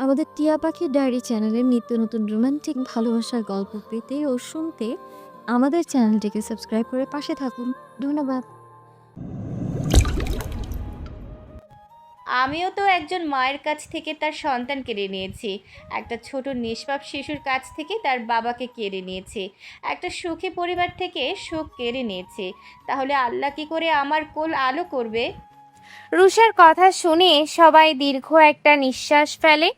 আমাদের টিয়া পাখির ডায়েরি চ্যানেলের নিত্য নতুন রোমান্টিক ভালোবাসার গল্প পেতে ও শুনতে আমাদের চ্যানেলটিকে সাবস্ক্রাইব করে পাশে থাকুন। ধন্যবাদ। আমিও তো একজন মায়ের কাছ থেকে তার সন্তান কেড়ে নিয়েছি, একটা ছোট নিষ্পাপ শিশুর কাছ থেকে তার বাবাকে কেড়ে নিয়েছি, একটা সুখী পরিবার থেকে সুখ কেড়ে নিয়েছি। তাহলে আল্লাহ কি করে আমার কোল আলো করবে? রুষার কথা শুনে সবাই দীর্ঘ একটা নিঃশ্বাস ফেলে।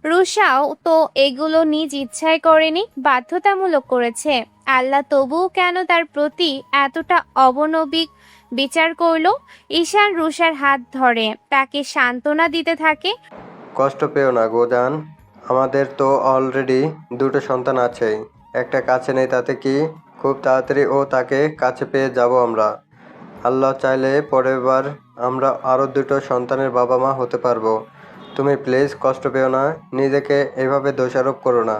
রুষাও তো এগুলো নিজ ইচ্ছায় করেনি, বাধ্যতামূলক করেছে। আল্লাহ তবুও কেন তার প্রতি এতটা অবনবিক বিচার করলো? ঈশান রুষার হাত ধরে তাকে সান্ত্বনা দিতে থাকে। কষ্ট পেও না গো জান, আমাদের তো অলরেডি দুটো সন্তান আছেই, একটা কাছে নেই তাতে কি, খুব তাড়াতাড়ি ও তাকে কাছে পেয়ে যাব আমরা। আল্লাহ চাইলে পরের বার আমরা আরও দুটো সন্তানের বাবা মা হতে পারবো। তুমি প্লিজ কষ্ট পেও না, নিজেকে এভাবে দোষারোপ করো না।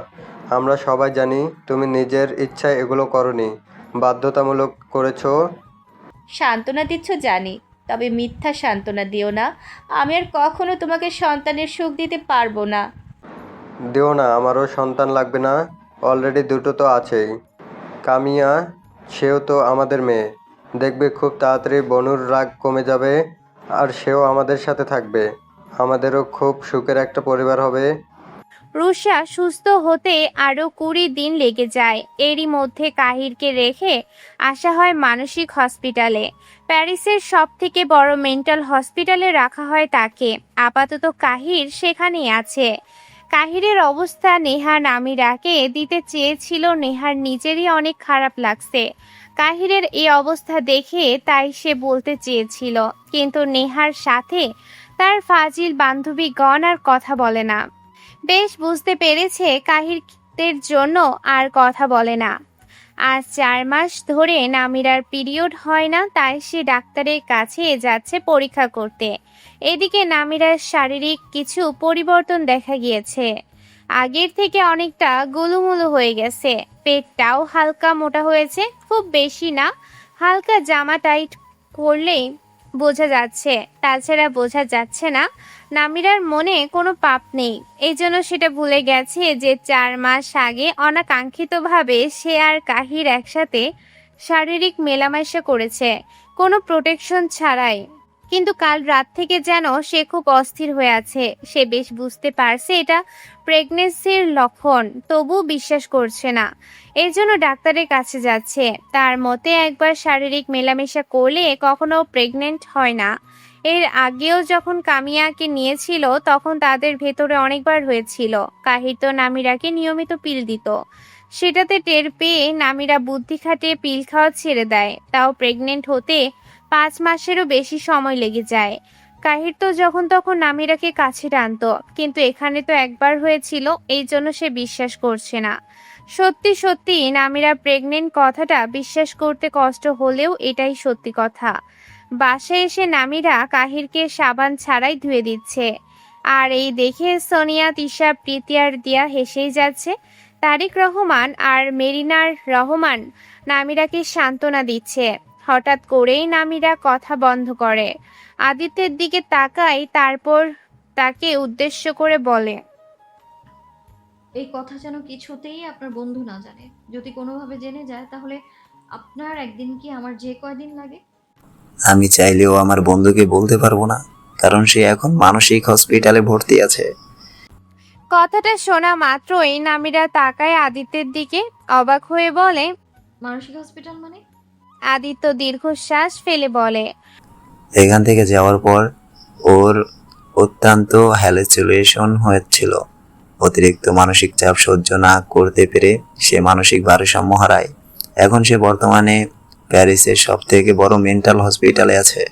আমরা সবাই জানি তুমি নিজের ইচ্ছায় এগুলো করনি, বাধ্যতামূলক করেছো। সান্ত্বনা দিচ্ছ জানি, তবে মিথ্যা সান্ত্বনা দিও না। আমি আর কখনো তোমাকে সন্তানের সুখ দিতে পারবো না। দিও না, আমারও সন্তান লাগবে না, অলরেডি দুটো তো আছেই। কামিয়া, সেও তো আমাদের মেয়ে, দেখবে খুব তাড়াতাড়ি বনুর রাগ কমে যাবে আর সেও আমাদের সাথে থাকবে, আমাদেরও খুব সুখের একটা পরিবার হবে। রুষা সুস্থ হতে আরো 20 দিন লেগে যায়। এরই মধ্যে কাহিরকে রেখে আসা হয় মানসিক হসপিটালে। প্যারিসের সব থেকে বড় মেন্টাল হসপিটালে রাখা হয় তাকে। আপাতত কাহির সেখানেই আছে। কাহিরের অবস্থা নেহা নামিরাকে দিতে চেয়েছিল, নেহার নিজেরই অনেক খারাপ লাগছে কাহিরের এই অবস্থা দেখে, তাই সে বলতে চেয়েছিল, কিন্তু নেহার সাথে তার ফাজিল বান্ধবীগণ আর কথা বলে না। বেশ বুঝতে পেরেছে কাহিরদের জন্য আর কথা বলে না। আজ 4 মাস ধরে নামিরার পিরিয়ড হয় না, তাই সে ডাক্তারের কাছে যাচ্ছে পরীক্ষা করতে। এদিকে নামিরার শারীরিক কিছু পরিবর্তন দেখা গিয়েছে। আগের থেকে অনেকটা গোলুমুলু হয়ে গেছে, পেটটাও হালকা মোটা হয়েছে, খুব বেশি না, হালকা জামা টাইট করলেই বোঝা যাচ্ছে। তাছাড়া বোঝা যাচ্ছে না নামিরার মনে কোনো পাপ নেই। এই জন্য সেটা ভুলে গেছে যে 4 মাস আগে অনাকাঙ্ক্ষিতভাবে সে আর কাহির একসাথে শারীরিক মেলামেশা করেছে, কোনো প্রোটেকশন ছাড়াই। কিন্তু কাল রাত থেকে যেন সে খুব অস্থির হয়ে আছে। সে বেশ বুঝতে পারছে এটা প্রেগনেন্সির লক্ষণ, তবু বিশ্বাস করছে না। এর জন্য ডাক্তারের কাছে যাচ্ছে। তার মতে একবার শারীরিক মেলামেশা করলে কখনো প্রেগনেন্ট হয় না। এর আগেও যখন কামিয়াকে নিয়েছিল তখন তাদের ভেতরে অনেকবার হয়েছিল। কাহির তো নামিরাকে নিয়মিত পিল দিত, সেটাতে টের পেয়ে নামিরা বুদ্ধি খাটিয়ে পিল খাওয়া ছেড়ে দেয়। তাও প্রেগনেন্ট হতে 5 মাসেরও বেশি সময় লেগে যায়। কাহির তো যখন তখন নামিরাকে কাছে টানতো, কিন্তু এখানে তো একবার হয়েছিল, এই জন্য সে বিশ্বাস করছে না। সত্যি সত্যি নামিরা প্রেগনেন্ট কথাটা বিশ্বাস করতে কষ্ট হলেও এটাই সত্যি কথা। বাসায় এসে নামিরা কাহিরকে সাবান ছাড়াই ধুয়ে দিচ্ছে। আর এই দেখে সোনিয়া, তিশা, প্রীতি আর দিয়া হেসেই যাচ্ছে। তারিক রহমান আর মেরিনার রহমান নামিরাকে সান্ত্বনা দিচ্ছে। হঠাৎ করেই নামিরা কথা বন্ধ করে, আদিত্যের দিকে তাকায়, তারপর তাকে উদ্দেশ্য করে বলে, এই কথা যেন কিছুতেই আপনার বন্ধু না জানে। যদি কোনোভাবে জেনে যায় তাহলে আপনার একদিন কি আমার যে কয়দিন লাগে। আমি চাইলেও আমার বন্ধুকে বলতে পারবো না, কারণ সে এখন মানসিক হসপিটালে ভর্তি আছে। কথাটা শোনা মাত্রই নামিরা তাকায় আদিত্যের দিকে, অবাক হয়ে বলে। মানসিক হসপিটাল মানে? আদিত্য দীর্ঘশ্বাস ফেলে বলে, এখান থেকে যাওয়ার পর ওর অত্যন্ত হ্যালুসিনেশন হয়েছিল। অতিরিক্ত মানসিক চাপ সহ্য না করতে পেরে সে মানসিক ভারসাম্য হারায়। এখন সে বর্তমানে প্যারিসের সব থেকে বড় মেন্টাল হসপিটালে আছে।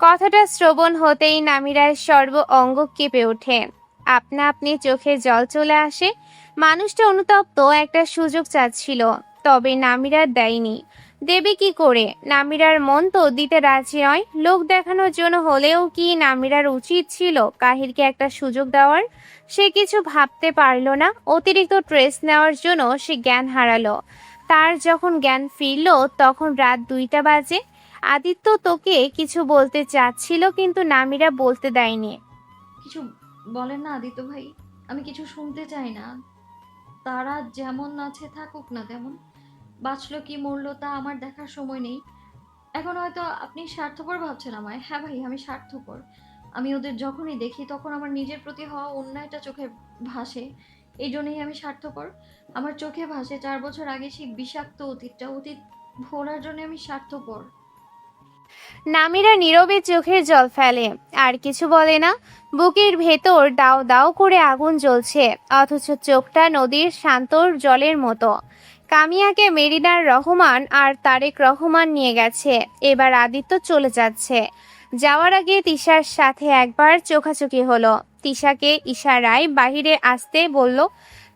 কথাটা শ্রবণ হতেই নামিরার সর্ব অঙ্গ কেঁপে ওঠে, আপনা আপনি চোখে জল চলে আসে। মানুষটা অনুতপ্ত, একটা সুযোগ চাচ্ছিল, তবে নামিরার দেয়নি। দেবে কি করে? নামিরার মন তো দিতে রাজি নয়। লোক দেখানোর জন্য হলেও কি নামিরার উচিত ছিল কাহিরকে একটা সুযোগ দেওয়ার? সে কিছু ভাবতে পারল না। অতিরিক্ত স্ট্রেস নেওয়ার জন্য সে জ্ঞান হারালো। তার যখন জ্ঞান ফিরল তখন রাত 2টা বাজে। আদিত্য তোকে কিছু বলতে চাচ্ছিল, কিন্তু নামিরা বলতে দেয়নি। কিছু বলেন না আদিত্য ভাই। আমি কিছু শুনতে চাই না। তারা যেমন আছে থাকুক না তেমন। বাঁচলো কি মরলো তা আমার দেখার সময় নেই। এখন হয়তো আপনি স্বার্থপর ভাবছেন আমায়। হ্যাঁ ভাই, আমি স্বার্থপর। আমি ওদের যখনই দেখি তখন আমার নিজের প্রতি হওয়া অন্যায়টা চোখে ভাসে। এই জন্যই আমি স্বার্থপর। আমার চোখে ভাসে 4 বছর আগে সেই বিষাক্ত অতীতটা। অতীত ভোলার জন্য আমি স্বার্থপর। নামিরা নীরবে চোখের জল ফেলে, আর কিছু বলে না। বুকের ভেতর দাও দাও করে আগুন জ্বলছে, অথচ চোখটা নদীর শান্ত জলের মতো। কামিয়াকে মেরিনার রহমান আর তারেক রহমান নিয়ে গেছে, এবার আদিত্য চলে যাচ্ছে। যাওয়ার আগে তিশার সাথে একবার চোখাচোখি হলো। তিশাকে ইশারায় বাহিরে আসতে বলল।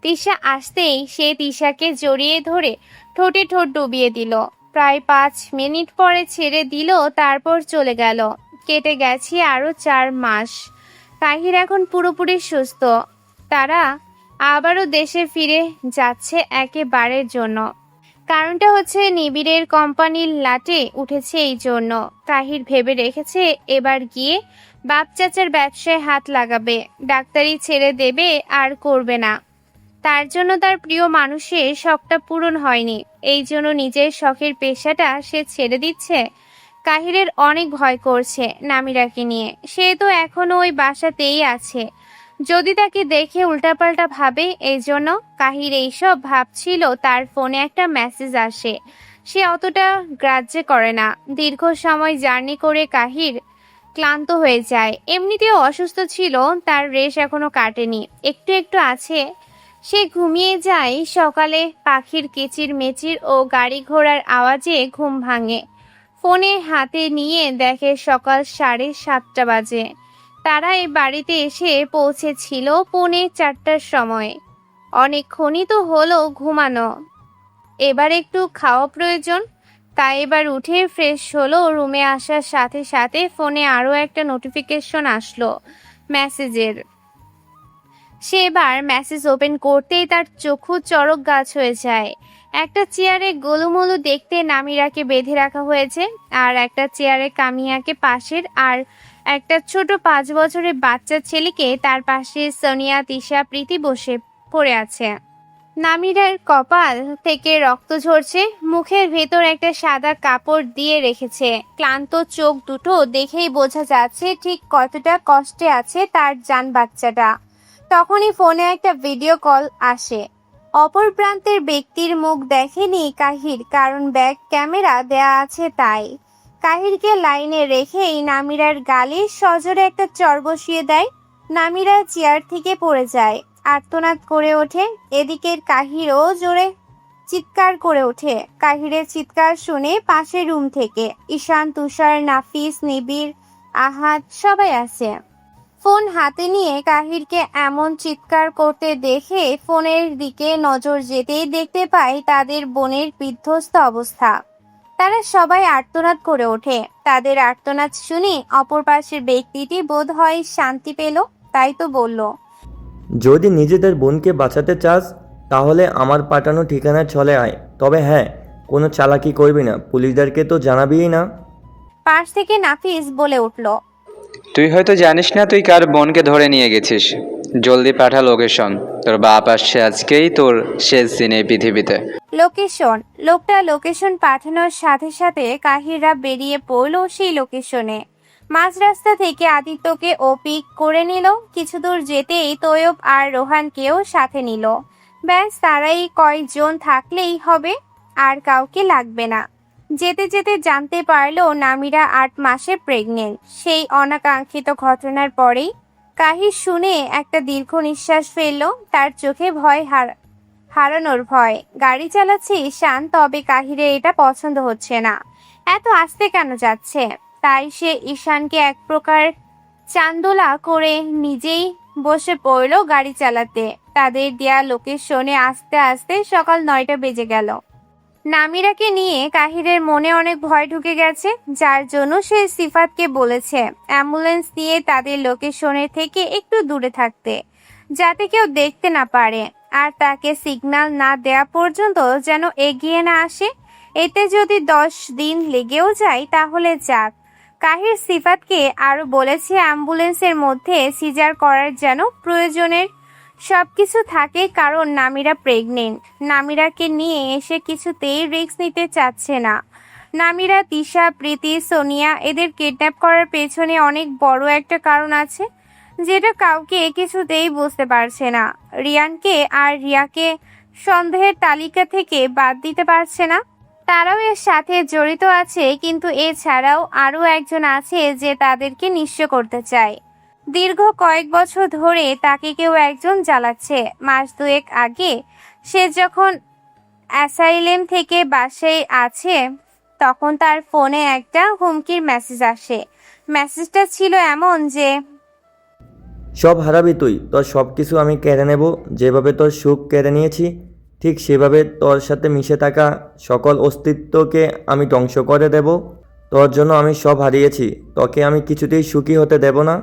তিশা আসতেই সে তিশাকে জড়িয়ে ধরে ঠোঁটে ঠোঁট ডুবিয়ে দিল। প্রায় 5 মিনিট পরে ছেড়ে দিল, তারপর চলে গেল। কেটে গেছে আরো 4 মাস। তাহির এখন পুরোপুরি সুস্থ। তারা আবারও দেশে ফিরে যাচ্ছে একেবারের জন্য। কারণটা হচ্ছে নিবিড়ের কোম্পানির লাটে উঠেছে, এই জন্য তাহির ভেবে রেখেছে এবার গিয়ে বাপ চাচার ব্যবসায় হাত লাগাবে। ডাক্তারি ছেড়ে দেবে, আর করবে না। তার জন্য তার প্রিয় মানুষের শখটা পূরণ হয়নি, এই জন্য নিজের শখের পেশাটা সে ছেড়ে দিচ্ছে। কাহিরের অনেক ভয় করছে নামিরাকে নিয়ে। সে তো এখনো ওই বাসাতেই আছে, যদি তাকে দেখে উল্টাপাল্টা ভাবে। এই জন্য কাহির এইসব ভাবছিল। তার ফোনে একটা মেসেজ আসে, সে অতটা গ্রাহ্য করে না। দীর্ঘ সময় জার্নি করে কাহির ক্লান্ত হয়ে যায়। এমনিতেও অসুস্থ ছিল, তার রেশ এখনো কাটেনি, একটু একটু আছে। সে ঘুমিয়ে যায়। সকালে পাখির কিচির মেচির ও গাড়ি ঘোড়ার আওয়াজে ঘুম ভাঙে। ফোনে হাতে নিয়ে দেখে সকাল 7:30 বাজে। তারা এই বাড়িতে এসে পৌঁছেছিল 3:45টার সময়। অনেকক্ষণই তো হলো ঘুমানো, এবার একটু খাওয়া প্রয়োজন। তাই এবার উঠে ফ্রেশ হলো। রুমে আসার সাথে সাথে ফোনে আরও একটা নোটিফিকেশন আসলো মেসেজের। সে এবার মেসেজ ওপেন করতেই তার চক্ষু চড়ক গাছ হয়ে যায়। একটা চেয়ারে গোলুমলু দেখতে নামিরাকে বেঁধে রাখা হয়েছে, আর একটা চেয়ারে কামিয়াকে পাশের, আর একটা ছোট 5 বছরের বাচ্চা ছেলেকে তার পাশে সোনিয়া, তিশা, প্রীতি বসে পড়ে আছে। নামিরার কপাল থেকে রক্ত ঝরছে, মুখের ভেতর একটা সাদা কাপড় দিয়ে রেখেছে। ক্লান্ত চোখ দুটো দেখেই বোঝা যাচ্ছে ঠিক কতটা কষ্টে আছে তার জান বাচ্চাটা। তখনই ফোনে একটা ভিডিও কল আসে। অপর প্রান্তের ব্যক্তির মুখ দেখেনি কাহির, কারণ ব্যাক ক্যামেরা দেয়া আছে তাই। কাহিরকে লাইনে রেখেই নামিরার গালে সজোরে একটা চর বসিয়ে দেয়। নামিরা চেয়ার থেকে পড়ে যায়, আর্তনাদ করে ওঠে। এদিকের কাহিরও জোরে চিৎকার করে ওঠে। কাহিরের চিৎকার শুনে পাশের রুম থেকে ঈশান, তুষার, নাফিস, নিবিড়, আহাদ সবাই আছে। ফোন হাতে নিয়ে কাহিরকে এমন চিৎকার করতে দেখে ফোনের দিকে নজর যেতেই দেখতে পায় তাদের বোনের বিধ্বস্ত অবস্থা। তারা সবাই আর্তনাদ করে ওঠে। তাদের আর্তনাদ শুনে অপর পাশের ব্যক্তিটি বোধ হয় শান্তি পেল, তাই তো বলল, যদি নিজেদের বোনকে বাঁচাতে চাস তাহলে আমার পাঠানো ঠিকানায় চলে আয়। তবে হ্যাঁ, কোনো চালাকি করবি না, পুলিশদেরকে তো জানাবিই না। পাশ থেকে নাফিস বলে উঠল, তুই হয়তো জানিস না তুই কার বোনকে ধরে নিয়ে গেছিস। জলদি পাঠা লোকেশন, তোর বাপ আসছে আজকেই তোর শেষ দিন এই পৃথিবীতে। লোকেশন। লোকটা লোকেশন পাঠানোর সাথে সাথে কাহিররা বেরিয়ে পড়ল সেই লোকেশনে। মাঝ রাস্তা থেকে আদিত্যকে ও পিক করে নিল। কিছু দূর যেতেই তৈয়ব আর রোহানকেও সাথে নিল। ব্যাস, তারাই কয়েকজন থাকলেই হবে, আর কাউকে লাগবে না। যেতে যেতে জানতে পারলো নামিরা 8 মাসে প্রেগনেন্ট। সেই অনাকাঙ্ক্ষিত ঘটনার পরেই কাহির শুনে একটা দীর্ঘ নিঃশ্বাস ফেললো। তার চোখে ভয় হারানোর ভয়। গাড়ি চালাচ্ছে ঈশান, তবে কাহিরের এটা পছন্দ হচ্ছে না। এত আস্তে কেন যাচ্ছে? তাই সে ঈশানকে এক প্রকার চান্দোলা করে নিজেই বসে পড়ল গাড়ি চালাতে। তাদের দেয়া লোকেশনে আস্তে আস্তে সকাল 9টা বেজে গেল। নামিরাকে নিয়ে কাহিরের মনে অনেক ভয় ঢুকে গেছে, যার জন্য সে সিফাতকে বলেছে অ্যাম্বুলেন্স দিয়ে তাদের লোকেশনের থেকে একটু দূরে থাকতে, যাতে কেউ দেখতে না পারে, আর তাকে সিগন্যাল না দেয়া পর্যন্ত যেন এগিয়ে না আসে। এতে যদি 10 দিন লেগেও যায় তাহলে যাক। কাহির সিফাতকে আরো বলেছে অ্যাম্বুলেন্সের মধ্যে সিজার করার যেন প্রয়োজনের সবকিছু থাকে কারণ নামিরা প্রেগনেন্ট। নামিরাকে নিয়ে এসে কিছুতেই রিস্ক নিতে চাচ্ছে না। নামিরা, তিশা, প্রীতি, সোনিয়া এদের কিডন্যাপ করার পেছনে অনেক বড় একটা কারণ আছে, যেটা কাউকে কিছুতেই বুঝতে পারছে না। রিয়ানকে আর রিয়াকে সন্দেহের তালিকা থেকে বাদ দিতে পারছে না। তারাও এর সাথে জড়িত আছে, কিন্তু এছাড়াও আরও একজন আছে যে তাদেরকে নিঃস্ব করতে চায়। দীর্ঘ কয়েক বছর ধরে তাকে কেউ একজন জ্বালাচ্ছে। মাস দুয়েক আগে সে যখন অ্যাসাইলেম থেকে বাসায় আছে, তখন তার ফোনে একটা হুমকির মেসেজ আসে। মেসেজটা ছিল এমন যে, সব হারাবি তুই, তোর সব কিছু আমি কেড়ে নেব। যেভাবে তোর সুখ কেড়ে নিয়েছি, ঠিক সেভাবে তোর সাথে মিশে থাকা সকল অস্তিত্বকে আমি ধ্বংস করে দেব। তোর জন্য আমি সব হারিয়েছি, তোকে আমি কিছুতেই সুখী হতে দেব না।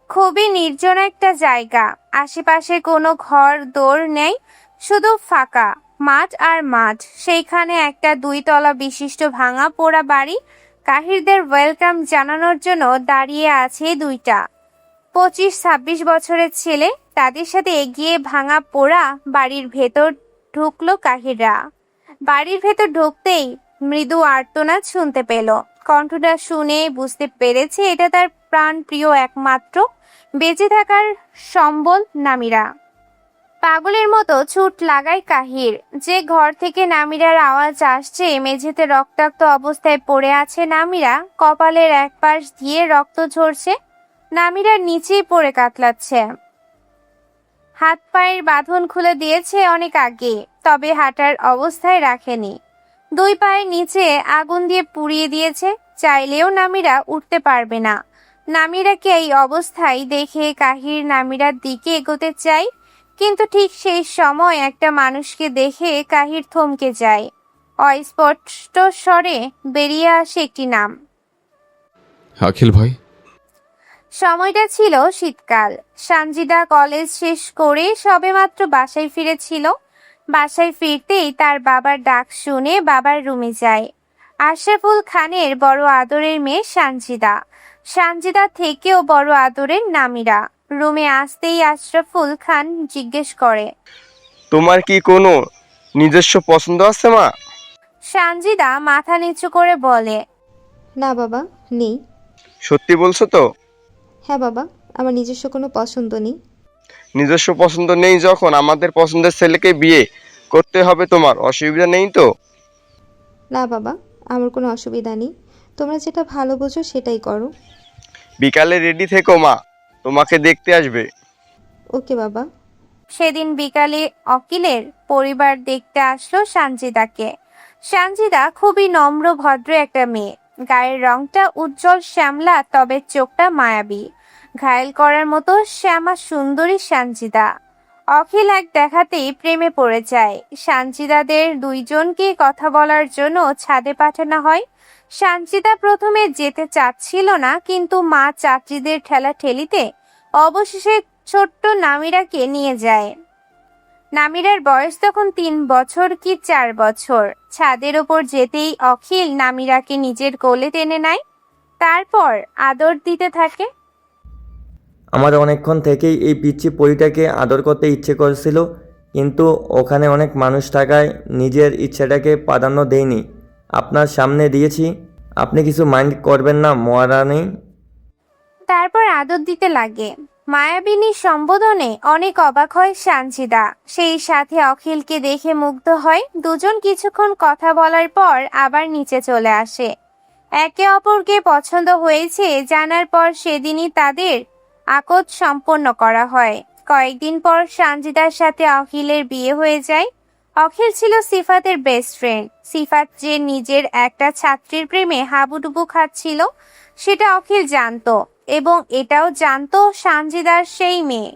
খুবই নির্জন একটা জায়গা, আশেপাশে কোনো ঘর দৌড় নেই, শুধু ফাঁকা মাঠ আর মাঠ। সেইখানে একটা 2 তলা বিশিষ্ট ভাঙা পোড়া বাড়ি। কাহিরদের ওয়েলকাম জানানোর জন্য দাঁড়িয়ে আছে 2টা 25-26 বছরের ছেলে। তাদের সাথে এগিয়ে ভাঙা পোড়া বাড়ির ভেতর ঢুকলো কাহিররা। বাড়ির ভেতর ঢুকতেই মৃদু আর্তনাদ শুনতে পেল। কণ্ঠটা শুনে বুঝতে পেরেছে এটা তার প্রাণপ্রিয় একমাত্র বেঁচে থাকার সম্বল নামিরা। পাগলের মতো ছুট লাগায় কাহির। যে ঘর থেকে নামিরার আওয়াজ আসছে, মেঝেতে রক্তাক্ত অবস্থায় পড়ে আছে নামিরা। কপালের এক পাশ দিয়ে রক্ত ঝরছে। নামিরার নিচেই পড়ে কাতলাচ্ছে। হাত পায়ের বাঁধন খুলে দিয়েছে অনেক আগে, তবে হাঁটার অবস্থায় রাখেনি। 2 পায়ের নিচে আগুন দিয়ে পুড়িয়ে দিয়েছে। চাইলেও নামিরা উঠতে পারবে না। নামিরাকে এই অবস্থায় দেখে কাহির নামিরার দিকে এগোতে চায়, কিন্তু ঠিক সেই সময় একটা মানুষকে দেখে কাহির থমকে যায়। অস্পষ্ট স্বরে বেরিয়ে আসে একটি নাম। আখিল ভাই। সময়টা ছিল শীতকাল। সানজিদা কলেজ শেষ করে সবেমাত্র বাসায় ফিরেছিল। বাসায় ফিরতেই তার বাবার ডাক শুনে বাবার রুমে যায়। আশরাফুল খানের বড় আদরের মেয়ে সানজিদা। সানজিদা থেকেও বড় আদরের নামিরা। রুমে আসতেই আশরাফুল খান জিজ্ঞেস করে, তোমার কি কোনো নিজস্ব পছন্দ আছে মা? সানজিদা মাথা নিচু করে বলে, না বাবা, নেই। সত্যি বলছো তো? হ্যাঁ বাবা, আমার নিজস্ব কোনো পছন্দ নেই। নিজস্ব পছন্দ নেই যখন আমাদের পছন্দের ছেলেকে বিয়ে করতে হবে, তোমার অসুবিধা নেই তো? না বাবা, আমার কোনো অসুবিধা নেই। তোমরা যেটা ভালো বোঝো সেটাই করো। বিকালে রেডি থেকো মা, তোমাকে দেখতে আসবে। ওকে বাবা। সেদিন বিকালে অখিলের পরিবার দেখতে আসলো সানজিদাকে। সানজিদা খুবই নম্র ভদ্র একটা মেয়ে। গায়ের রংটা উজ্জ্বল শ্যামলা, তবে চোখটা মায়াবী। ঘায়েল করার মতো শ্যামা সুন্দরী সানজিদা। অখিল এক দেখাতেই প্রেমে পড়ে যায়। সানজিদাদের 2জনকে কথা বলার জন্য ছাদে পাঠানো হয়। সানজিদা প্রথমে যেতে চাচ্ছিল না, কিন্তু মা চাচিদের ঠেলাঠেলিতে অবশেষে ছোট্ট নামিরাকে নিয়ে যায়। নামিরার বয়স তখন 3 বছর কি 4 বছর। ছাদের ওপর যেতেই অখিল নামিরাকে নিজের কোলে টেনে নেয়, তারপর আদর দিতে থাকে। আমার অনেকক্ষণ থেকেই এই পিচ্চি পরিটাকে আদর করতে ইচ্ছে করেছিল, কিন্তু ওখানে অনেক মানুষ থাকায় নিজের ইচ্ছাটাকে প্রাধান্য দেইনি। আপনার সামনে দিয়েছি, আপনি কিছু মাইন্ড করবেন না মহারানী? তারপর আদর দিতে লাগে। মায়াবিনী সম্বোধনে অনেক অবাক হয় সানজিদা। সেই সাথে অখিলকে দেখে মুগ্ধ হয়। 2জন কিছুক্ষণ কথা বলার পর আবার নিচে চলে আসে। একে অপরকে পছন্দ হয়েছে জানার পর সেদিনই তাদের আকদ সম্পন্ন করা হয়। কয়েকদিন পর সানজিদার সাথে অখিলের বিয়ে হয়ে যায়। অখিল ছিল সিফাতের বেস্ট ফ্রেন্ড। সিফাত যে নিজের একটা ছাত্রীর প্রেমে হাবুডুবু খাচ্ছিল সেটা অখিল জানতো, এবং এটাও জানতো সানজিদার সেই মেয়ে।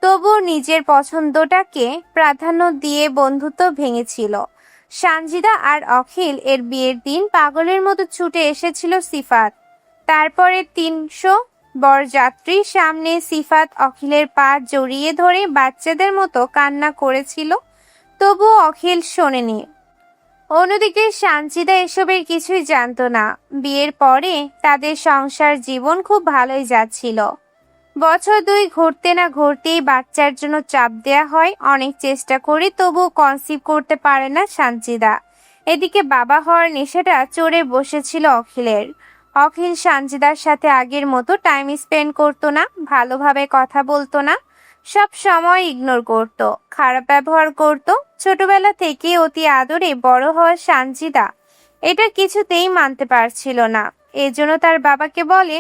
তবু নিজের পছন্দটাকে প্রাধান্য দিয়ে বন্ধুত্ব ভেঙেছিল। সানজিদা আর অখিল এর বিয়ের দিন পাগলের মতো ছুটে এসেছিল সিফাত। তারপরে 300 বরযাত্রী সামনে সিফাত অখিলের পা জড়িয়ে ধরে বাচ্চাদের মতো কান্না করেছিল, তবুও অখিল শোনেনি। অন্যদিকে সানজিদা এসবের কিছুই জানতো না। বিয়ের পরে তাদের সংসার জীবন খুব ভালোই যাচ্ছিল। বছর 2 ঘুরতে না ঘুরতেই বাচ্চার জন্য চাপ দেয়া হয়। অনেক চেষ্টা করে তবুও কনসিভ করতে পারে না সানজিদা। এদিকে বাবা হওয়ার নেশাটা চড়ে বসেছিল অখিলের। অখিল সানজিদার সাথে আগের মতো টাইম স্পেন্ড করতো না, ভালোভাবে কথা বলতো না, সব সময় ইগনোর করত, খারাপ ব্যবহার করত। ছোটবেলা থেকে অতি আদরে বড় হওয়া সানজিদা এটা কিছুতেই মানতে পারছিল না। এজন্য তার বাবাকে বলে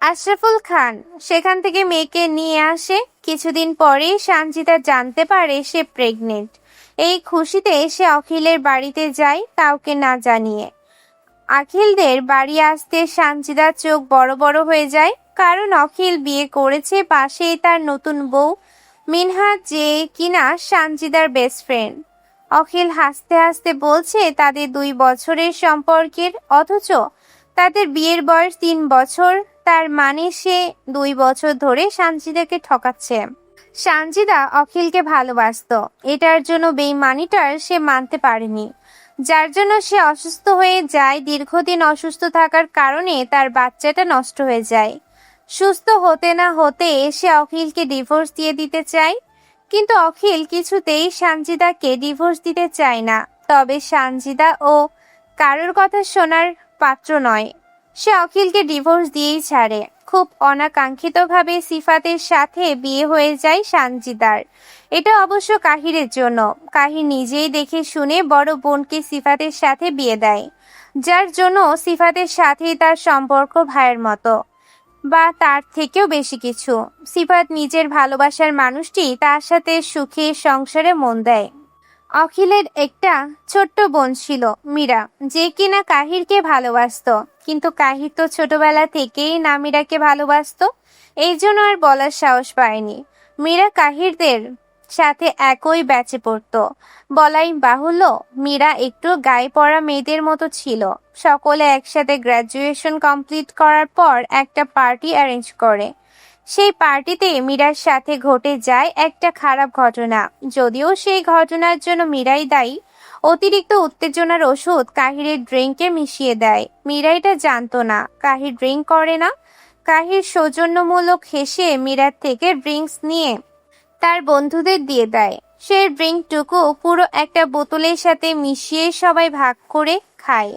আশরাফুল খান সেখান থেকে মেয়েকে নিয়ে আসে। কিছুদিন পরেই সানজিদা জানতে পারে সে প্রেগনেন্ট। এই খুশিতে সে অখিলের বাড়িতে যায় কাউকে না জানিয়ে। আখিলদের বাড়ি আসতে সানজিদার চোখ বড় বড় হয়ে যায়, কারণ অখিল বিয়ে করেছে পাশেই তার নতুন বউ মিনহা, যে কিনা সানজিদার বেস্ট ফ্রেন্ড। অখিল হাসতে হাসতে বলছে তাদের 2 বছরের সম্পর্কের, অথচ তাদের বিয়ের বয়স 3 বছর। তার মানে সে 2 বছর ধরে সানজিদাকে ঠকাচ্ছে। সানজিদা অখিলকে ভালোবাসতো, এটার জন্য বেইমানিটার সে মানতে পারেনি, যার জন্য সে অসুস্থ হয়ে যায়। দীর্ঘদিন অসুস্থ থাকার কারণে তার বাচ্চাটা নষ্ট হয়ে যায়। সুস্থ হতে না হতে সে অখিলকে ডিভোর্স দিয়ে দিতে চায়, কিন্তু অখিল কিছুতেই সানজিদাকে ডিভোর্স দিতে চায় না। তবে সানজিদা ও কারোর কথা শোনার পাত্র নয়, সে অখিলকে ডিভোর্স দিয়েই ছাড়ে। খুব অনাকাঙ্ক্ষিতভাবে সিফাতের সাথে বিয়ে হয়ে যায় সানজিদার। এটা অবশ্য কাহিরের জন্য। কাহির নিজেই দেখে শুনে বড় বোনকে সিফাতের সাথে বিয়ে দেয়, যার জন্য সিফাতের সাথেই তার সম্পর্ক ভাইয়ের মতো, বা তার থেকেও বেশি কিছু। সিফাত নিজের ভালোবাসার মানুষটি তার সাথে সুখে সংসারে মন দেয়। অখিলের একটা ছোট্ট বোন ছিল মীরা, যে কিনা কাহিরকে ভালোবাসতো, কিন্তু কাহির তো ছোটবেলা থেকেই নামিরাকে ভালোবাসতো, এই জন্য আর বলার সাহস পায়নি। মীরা কাহিরদের সাথে একই ব্যাচে পড়তো। বলাই বাহুল্য, মীরা একটু গায়ে পড়া মেয়েদের মতো ছিল। সকলে একসাথে গ্র্যাজুয়েশন কমপ্লিট করার পর একটা পার্টি অ্যারেঞ্জ করে। সেই পার্টিতে মীরার সাথে ঘটে যায় একটা খারাপ ঘটনা, যদিও সেই ঘটনার জন্য মীরাই দায়ী। অতিরিক্ত উত্তেজনার ওষুধ কাহিরের ড্রিঙ্কে মিশিয়ে দেয়। মীরা এটা জানতো না কাহির ড্রিঙ্ক করে না। কাহির সৌজন্যমূলক হেসে মীরার থেকে ড্রিঙ্কস নিয়ে তার বন্ধুদের দিয়ে দেয়। সেই ড্রিঙ্কটুকু পুরো একটা বোতলের সাথে মিশিয়ে সবাই ভাগ করে খায়।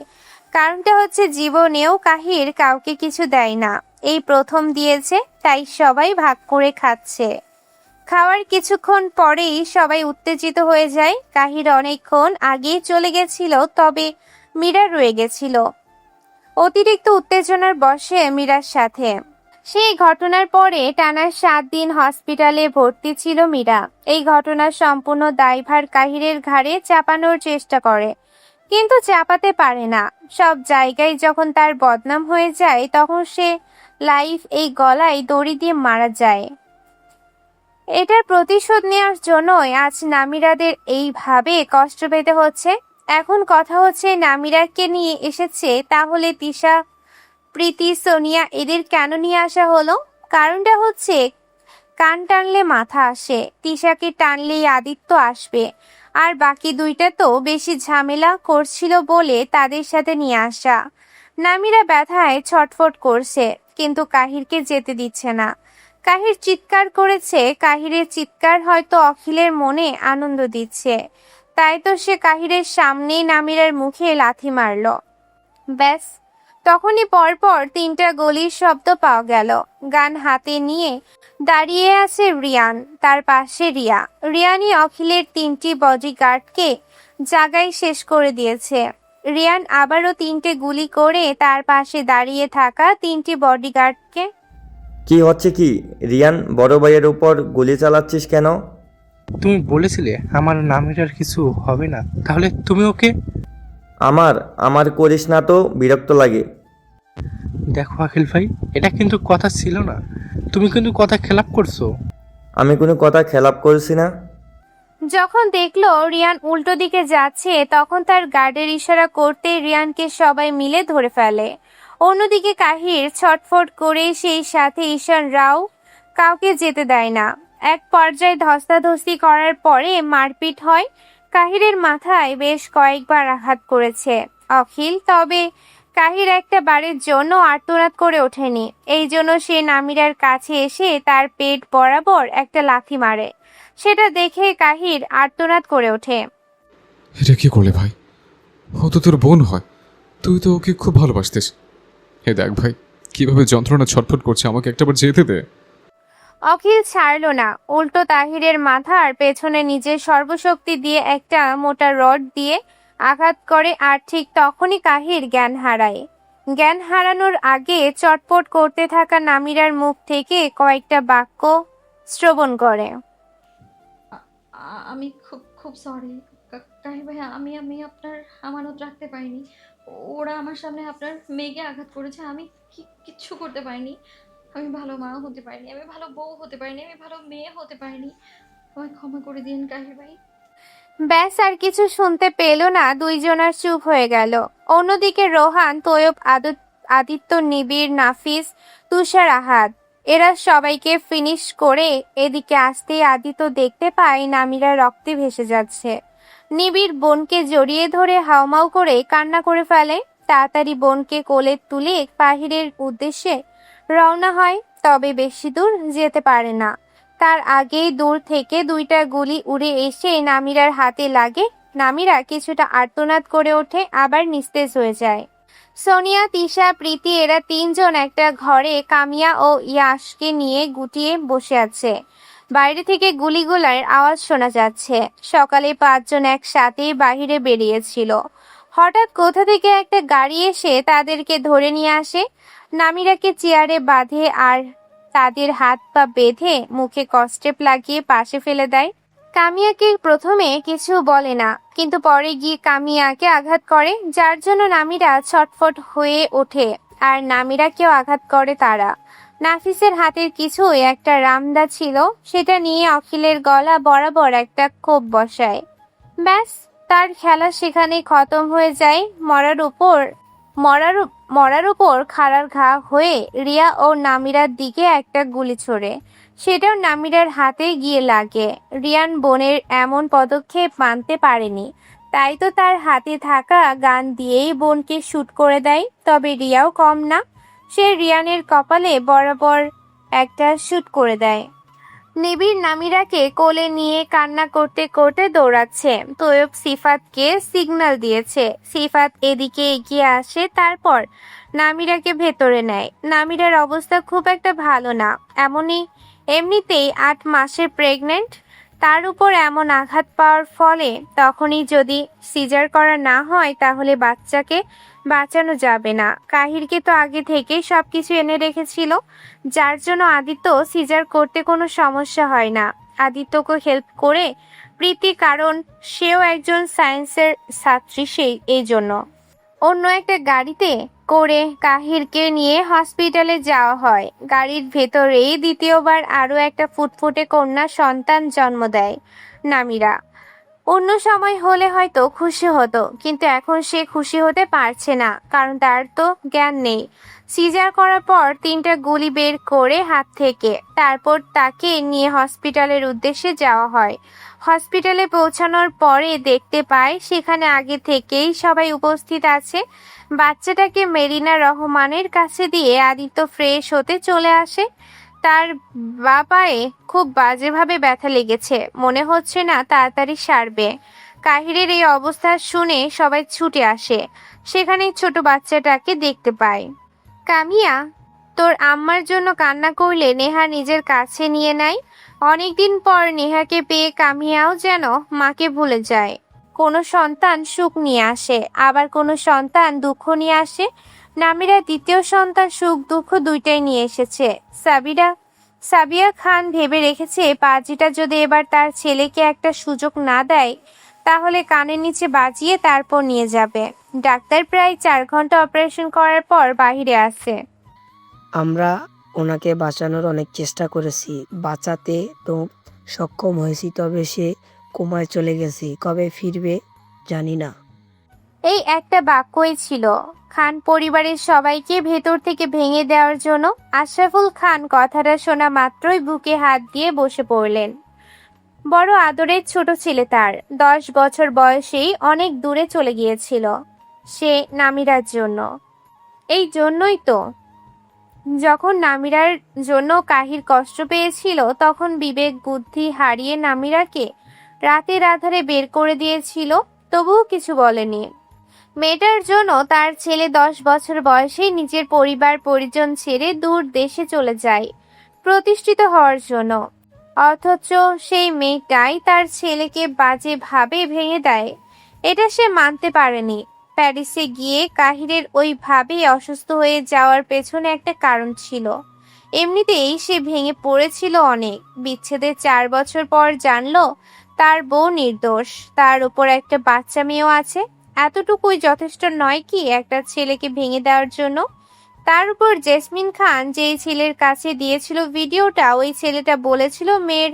কারণটা হচ্ছে জীবনেও কাহির কাউকে কিছু দেয় না, এই প্রথম দিয়েছে, তাই সবাই ভাগ করে খাচ্ছে। খাওয়ার কিছুক্ষণ পরেই সবাই উত্তেজিত হয়ে যায়। কাহির অনেকক্ষণ আগেই চলে গেছিল, তবে মীরা রয়ে গেছিল অতিরিক্ত উত্তেজনার বশে মীরার সাথে। সেই ঘটনার পরে টানা 7 দিন হসপিটালে ভর্তি ছিল মীরা। এই ঘটনার সম্পূর্ণ দায়ভার কাহিরের ঘাড়ে চাপানোর চেষ্টা করে, কিন্তু চাপাতে পারে না। সব জায়গায় যখন তার বদনাম হয়ে যায়, তখন সে লাইফ এই গলায় দড়ি দিয়ে মারা যায়। এটার প্রতিশোধ নেওয়ার জন্যই আজ নামিরাদের এইভাবে কষ্ট পেতে হচ্ছে। এখন কথা হচ্ছে নামিরাকে নিয়ে এসেছে, তাহলে তিশা, প্রীতি, সোনিয়া এদের কেন নিয়ে আসা হলো? কারণটা হচ্ছে কান টানলে মাথা আসে, তিশাকে টানলেই আদিত্য আসবে, আর বাকি 2টা তো বেশি ঝামেলা করছিল বলে তাদের সাথে নিয়ে আসা। নামিরা ব্যথায় ছটফট করছে, কিন্তু কাহিরকে যেতে দিচ্ছে না। কাহির চিৎকার করেছে, কাহিরের চিৎকার হয়তো অখিলের মনে আনন্দ দিচ্ছে, তাই তো সে কাহিরের সামনেই নামিরার মুখে লাথি মারল। ব্যাস, তখনই পরপর 3টা গুলির শব্দ পাওয়া গেল। গান হাতে নিয়ে দাঁড়িয়ে আছে রিয়ান, তার পাশে রিয়া। রিয়ানই অখিলের 3টি বডিগার্ডকে জায়গায় শেষ করে দিয়েছে। রিয়ান আবারও 3টে গুলি করে তার পাশে দাঁড়িয়ে থাকা 3টি বডিগার্ডকে। কি হচ্ছে কি রিয়ান, বড় ভাইয়ের উপর গুলি চালাচ্ছিস কেন? তুমি বলেছিলে আমার নামের কিছু হবে না, তাহলে তুমি ওকে? আমার করিস না তো, বিরক্ত লাগে। দেখো আখিল ভাই, এটা কিন্তু কথা ছিল না, তুমি কিন্তু কথা খেলাপ করছো। আমি কোনো কথা খেলাপ করছি না। যখন দেখলো রিয়ান উল্টো দিকে যাচ্ছে, তখন তার গার্ডের ইশারা করতে রিয়ানকে সবাই মিলে ধরে ফেলে। অন্যদিকে কাহির ছটফট করে, সেই সাথে ঈশান রাও কাউকে যেতে দেয় না। এক পর্যায়ে ধস্তাধস্তি করার পরে মারপিট হয়। কাহিরের মাথায় বেশ কয়েকবার আঘাত করেছে অখিল, তবে কাহির একটা বারের জন্য আর্তনাদ করে ওঠেনি। এই জন্য সে নামিরার কাছে এসে তার পেট বরাবর একটা লাথি মারে। সেটা দেখে কাহির আর্তনাদ করে ওঠে। এটা কি করলে ভাই? ও তো তোর বোন হয়, তুই তো ওকে খুব ভালোবাসতিস। হে দেখ ভাই, কিভাবে যন্ত্রণা ছটফট করছে, আমাকে একটাবার যেতে দে। অখিল ছাড়ল না, উল্টো তাহিরের মাথার পেছনে নিজের সর্বশক্তি দিয়ে একটা মোটা রড দিয়ে আঘাত করে। আর ঠিক তখনই কাহির জ্ঞান হারায়। জ্ঞান হারানোর আগে চটপট করতে থাকা নামিরার মুখ থেকে কয়েকটা বাক্য শ্রবণ করে। আমি খুব খুব সরি কাহির ভাই, আমি আমি আপনার আমানত রাখতে পারিনি। ওরা আমার সামনে আপনার মেয়েকে আঘাত করেছে, আমি কিচ্ছু করতে পারিনি। আমি ভালো মা হতে পারিনি, আমি ভালো বউ হতে পারিনি, আমি ভালো মেয়ে হতে পারিনি। আমায় ক্ষমা করে দিন কাহির ভাই। ব্যাস আর কিছু শুনতে পেল না, দুইজনার চুপ হয়ে গেল। অন্যদিকে রোহান, তৈয়ব, আদিত্য, নিবিড়, নাফিস, তুষার, আহাদ এরা সবাইকে ফিনিশ করে এদিকে আসতেই আদিত্য দেখতে পায় নামিরা রক্তে ভেসে যাচ্ছে। নিবিড় বোনকে জড়িয়ে ধরে হাউমাউ করে কান্না করে ফেলে। তাড়াতাড়ি বোনকে কোলে তুলে বাহিরের উদ্দেশ্যে রওনা হয়, তবে বেশি দূর যেতে পারে না। তার আগেই দূর থেকে দুইটা গুলি উড়ে এসে নামিরার হাতে লাগে। নামিরা কিছুটা আর্তনাদ করে ওঠে, আবার নিস্তেজ হয়ে যায়। সোনিয়া, তিশা, প্রীতি এরা তিনজন একটা ঘরে কামিয়া ও ইয়াশকে নিয়ে গুটিয়ে বসে আছে। বাইরে থেকে গুলিগুলার আওয়াজ শোনা যাচ্ছে। সকালে 5 জন একসাথে বাহিরে বেরিয়েছিল। হঠাৎ কোথা থেকে একটা গাড়ি এসে তাদেরকে ধরে নিয়ে আসে। নামিরাকে চেয়ারে বাঁধে আর তাদের হাত পা বেঁধে মুখে কস্টেপ লাগিয়ে পাশে ফেলে দেয়। কামিয়াকে প্রথমে কিছু বলে না, কিন্তু পরে গিয়ে কামিয়াকে আঘাত করে, যার জন্য নামিরা ছটফট হয়ে ওঠে আর নামিরাকেও আঘাত করে তারা। নাফিসের হাতের কিছু একটা রামদা ছিল, সেটা নিয়ে অখিলের গলা বরাবর একটা কোপ বসায়। ব্যাস, তার খেলা সেখানে খতম হয়ে যায়। মরার উপর খাড়ার ঘা হয়ে রিয়া ও নামিরার দিকে একটা গুলি ছোড়ে, সেটাও নামিরার হাতে গিয়ে লাগে। রিয়ান বোনের এমন পদক্ষেপ মানতে পারেনি, তাই তো তার হাতে থাকা গান দিয়েই বোনকে শুট করে দেয়। তবে রিয়াও কম না, সে রিয়ানের কপালে বরাবর একটা শুট করে দেয়। নিবিড় নামিরাকে কোলে নিয়ে কান্না করতে করতে দৌড়াচ্ছে। তৈয়ব সিফাতকে সিগন্যাল দিয়েছে। সিফাত এদিকে এগিয়ে আসে, তারপর নামিরাকে ভেতরে নেয়। নামিরার অবস্থা খুব একটা ভালো না, এমনিতেই 8 মাসের প্রেগনেন্ট, তার উপর এমন আঘাত পাওয়ার ফলে তখনই যদি সিজার করা না হয় তাহলে বাচ্চাকে বাঁচানো যাবে না। কাহিরকে তো আগে থেকেই সবকিছু এনে রেখেছিল, যার জন্য আদিত্য সিজার করতে কোনো সমস্যা হয় না। আদিত্যকে হেল্প করে প্রীতি, কারণ সেও একজন সায়েন্সের ছাত্রী, এই জন্য অন্য একটা গাড়িতে করে কাহিরকে নিয়ে হসপিটালে যাওয়া হয়। গাড়ির ভেতরেই দ্বিতীয়বার আরও একটা ফুটফুটে কন্যা সন্তান জন্ম দেয় নামিরা। অন্য সময় হলে হয়তো খুশি হতো, কিন্তু এখন সে খুশি হতে পারছে না, কারণ তার তো জ্ঞান নেই। সিজার করার পর 3টা গুলি বের করে হাত থেকে, তারপর তাকে নিয়ে হসপিটালের উদ্দেশ্যে যাওয়া হয়। হসপিটালে পৌঁছানোর পরে দেখতে পায় সেখানে আগে থেকেই সবাই উপস্থিত আছে। বাচ্চাটাকে মেরিনা রহমানের কাছে দিয়ে আদিত্য ফ্রেশ হতে চলে আসে। তার বাপায়ে খুব বাজেভাবে ব্যথা লেগেছে, মনে হচ্ছে না তাড়াতাড়ি সারবে। কাহিরের এই অবস্থা শুনে সবাই ছুটে আসে, সেখানে ছোট বাচ্চাটাকে দেখতে পায়। কামিয়া, তোর আম্মার জন্য কান্না করলে নেহা নিজের কাছে নিয়ে নেয়। অনেকদিন পর নেহাকে পেয়ে কামিয়াও যেন মাকে ভুলে যায়। কোনো সন্তান সুখ নিয়ে আসে, আবার কোনো সন্তান দুঃখ নিয়ে আসে। নামিরা দ্বিতীয় সন্তান সুখ দুঃখ দুইটাই নিয়ে এসেছে। সাবিয়া খান ভেবে রেখেছে পাজিটা যদি এবার তার ছেলেকে একটা সুযোগ না দেয় তাহলে কানের নিচে বাজিয়ে তারপর নিয়ে যাবে। ডাক্তার প্রায় 4 ঘন্টা অপারেশন করার পর বাহিরে আসে। আমরা ওনাকে বাঁচানোর অনেক চেষ্টা করেছি, বাঁচাতে তো সক্ষম হয়েছি, তবে সে কোমায় চলে গেছে, কবে ফিরবে জানি না। এই একটা বাক্যই ছিল খান পরিবারের সবাইকে ভেতর থেকে ভেঙে দেওয়ার জন্য। আশরাফুল খান কথাটা শোনা মাত্রই বুকে হাত দিয়ে বসে পড়লেন। বড় আদরের ছোট ছেলে তার, 10 বছর বয়সেই অনেক দূরে চলে গিয়েছিল সে নামিরার জন্য। এই জন্যই তো যখন নামিরার জন্য কাহির কষ্ট পেয়েছিল তখন বিবেক বুদ্ধি হারিয়ে নামিরাকে রাতের আধারে বের করে দিয়েছিল, তবুও কিছু বলেনি। মেয়েটার জন্য তার ছেলে 10 বছর বয়সেই নিজের পরিবার পরিজন ছেড়ে দূর দেশে চলে যায় প্রতিষ্ঠিত হওয়ার জন্য, অথচ সেই মেয়েটাই তার ছেলেকে বাজেভাবে ভেঙে দেয়। এটা সে মানতে পারেনি। প্যারিসে গিয়ে কাহিরের ওইভাবে অসুস্থ হয়ে যাওয়ার পেছনে একটা কারণ ছিল। এমনিতেই সে ভেঙে পড়েছিল অনেক। বিচ্ছেদের 4 বছর পর জানলো তার বউ নির্দোষ, তার উপর একটা বাচ্চা মেয়েও আছে। এতটুকুই যথেষ্ট নয় কি একটা ছেলেকে ভেঙে দেওয়ার জন্য? তার উপর জেসমিন খান যেই ছেলের কাছে দিয়েছিল ভিডিওটা, ওই ছেলেটা বলেছিল মেয়ের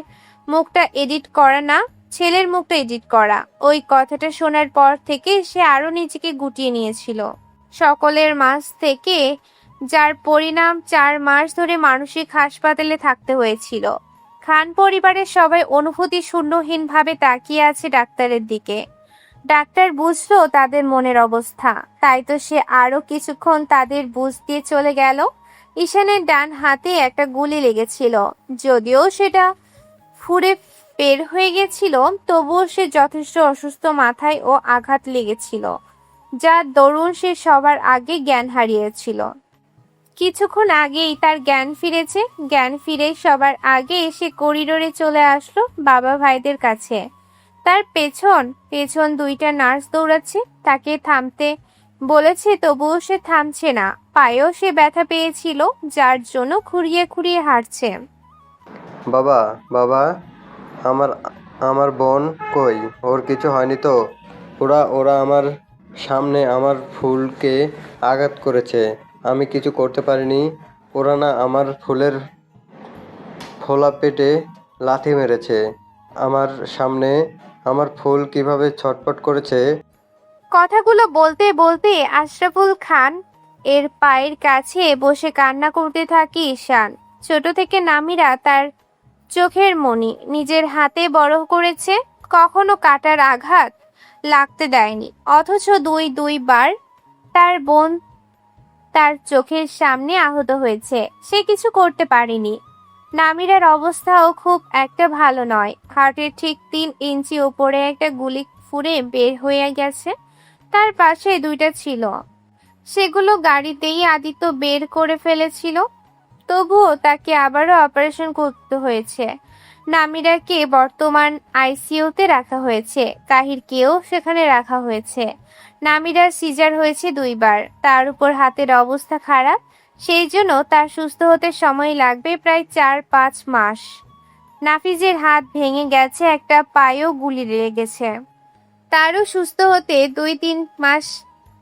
মুখটা এডিট করা না, ছেলের মুখটা এডিট করা। ওই কথাটা শোনার পর থেকে সে আরো নিজেকে গুটিয়ে নিয়েছিল। সকলের মাঝ থেকে যার পরিণাম 4 মাস ধরে মানসিক হাসপাতালে থাকতে হয়েছিল। খান পরিবারের সবাই অনুভূতি শূন্যহীনভাবে তাকিয়ে আছে ডাক্তারের দিকে। ডাক্তার বুঝলো তাদের মনের অবস্থা, তাই তো সে আরো কিছুক্ষণ তাদের বুঝ দিয়ে চলে গেল। ঈশানের ডান হাতে একটা গুলি লেগেছিল, যদিও সেটা ফুঁড়ে বের হয়ে গেছিল, তবুও সে যথেষ্ট অসুস্থ, মাথায় ও আঘাত লেগেছিল, যার দরুন সে সবার আগে জ্ঞান হারিয়েছিল। কিছুক্ষণ আগেই তার জ্ঞান ফিরেছে। জ্ঞান ফিরে সবার আগে সে করিডোরে চলে আসলো বাবা ভাইদের কাছে। তার পেছন পেছন 2টা নার্স দৌড়াচ্ছে, তাকে থামতে বলেছে, তবুও সে থামছে না। পায়েও সে ব্যথা পেয়েছিল, যার জন্য খুঁড়িয়ে খুঁড়িয়ে হাঁটছে। বাবা, বাবা, আমার আমার বোন কই? ওর কিছু হয়নি তো? ওরা আমার সামনে আমার ফুলকে আঘাত করেছে, আমি কিছু করতে পারিনি। ওরা না আমার ফুলের ফোলা পেটে লাথি মেরেছে। আমার সামনে আমার ফুল কিভাবে ছটফট করেছে। কথাগুলো বলতে বলতে আশরাফুল খান এর পায়ের কাছে বসে কান্না করতে থাকে ঈশান। ছোট থেকে নামিরা তার চোখের মণি, নিজের হাতে বড় করেছে, কখনো কাটার আঘাত লাগতে দেয়নি। অথচ দুইবার তার বোন তার চোখের সামনে আহত হয়েছে, সে কিছু করতে পারেনি। নামিরার অবস্থাও খুব একটা ভালো নয়। হার্টের ঠিক 3 ইঞ্চি উপরে একটা গুলি ফুঁড়ে বের হয়ে গেছে। তার পাশে 2টা ছিল, সেগুলো গাড়িতেই আদিত্য বের করে ফেলেছিল, তবুও তাকে আবারও অপারেশন করতে হয়েছে। নামিরাকে বর্তমান আইসিইউতে রাখা হয়েছে, কাহিরকেও সেখানে রাখা হয়েছে। নামিরার সিজার হয়েছে 2 বার, তার উপর হাতের অবস্থা খারাপ, সেই জন্য তার সুস্থ হতে সময় লাগবে প্রায় 4-5 মাস। নাফিজের হাত ভেঙে গেছে, একটা পায়েও গুলি লেগেছে, তারও সুস্থ হতে 2-3 মাস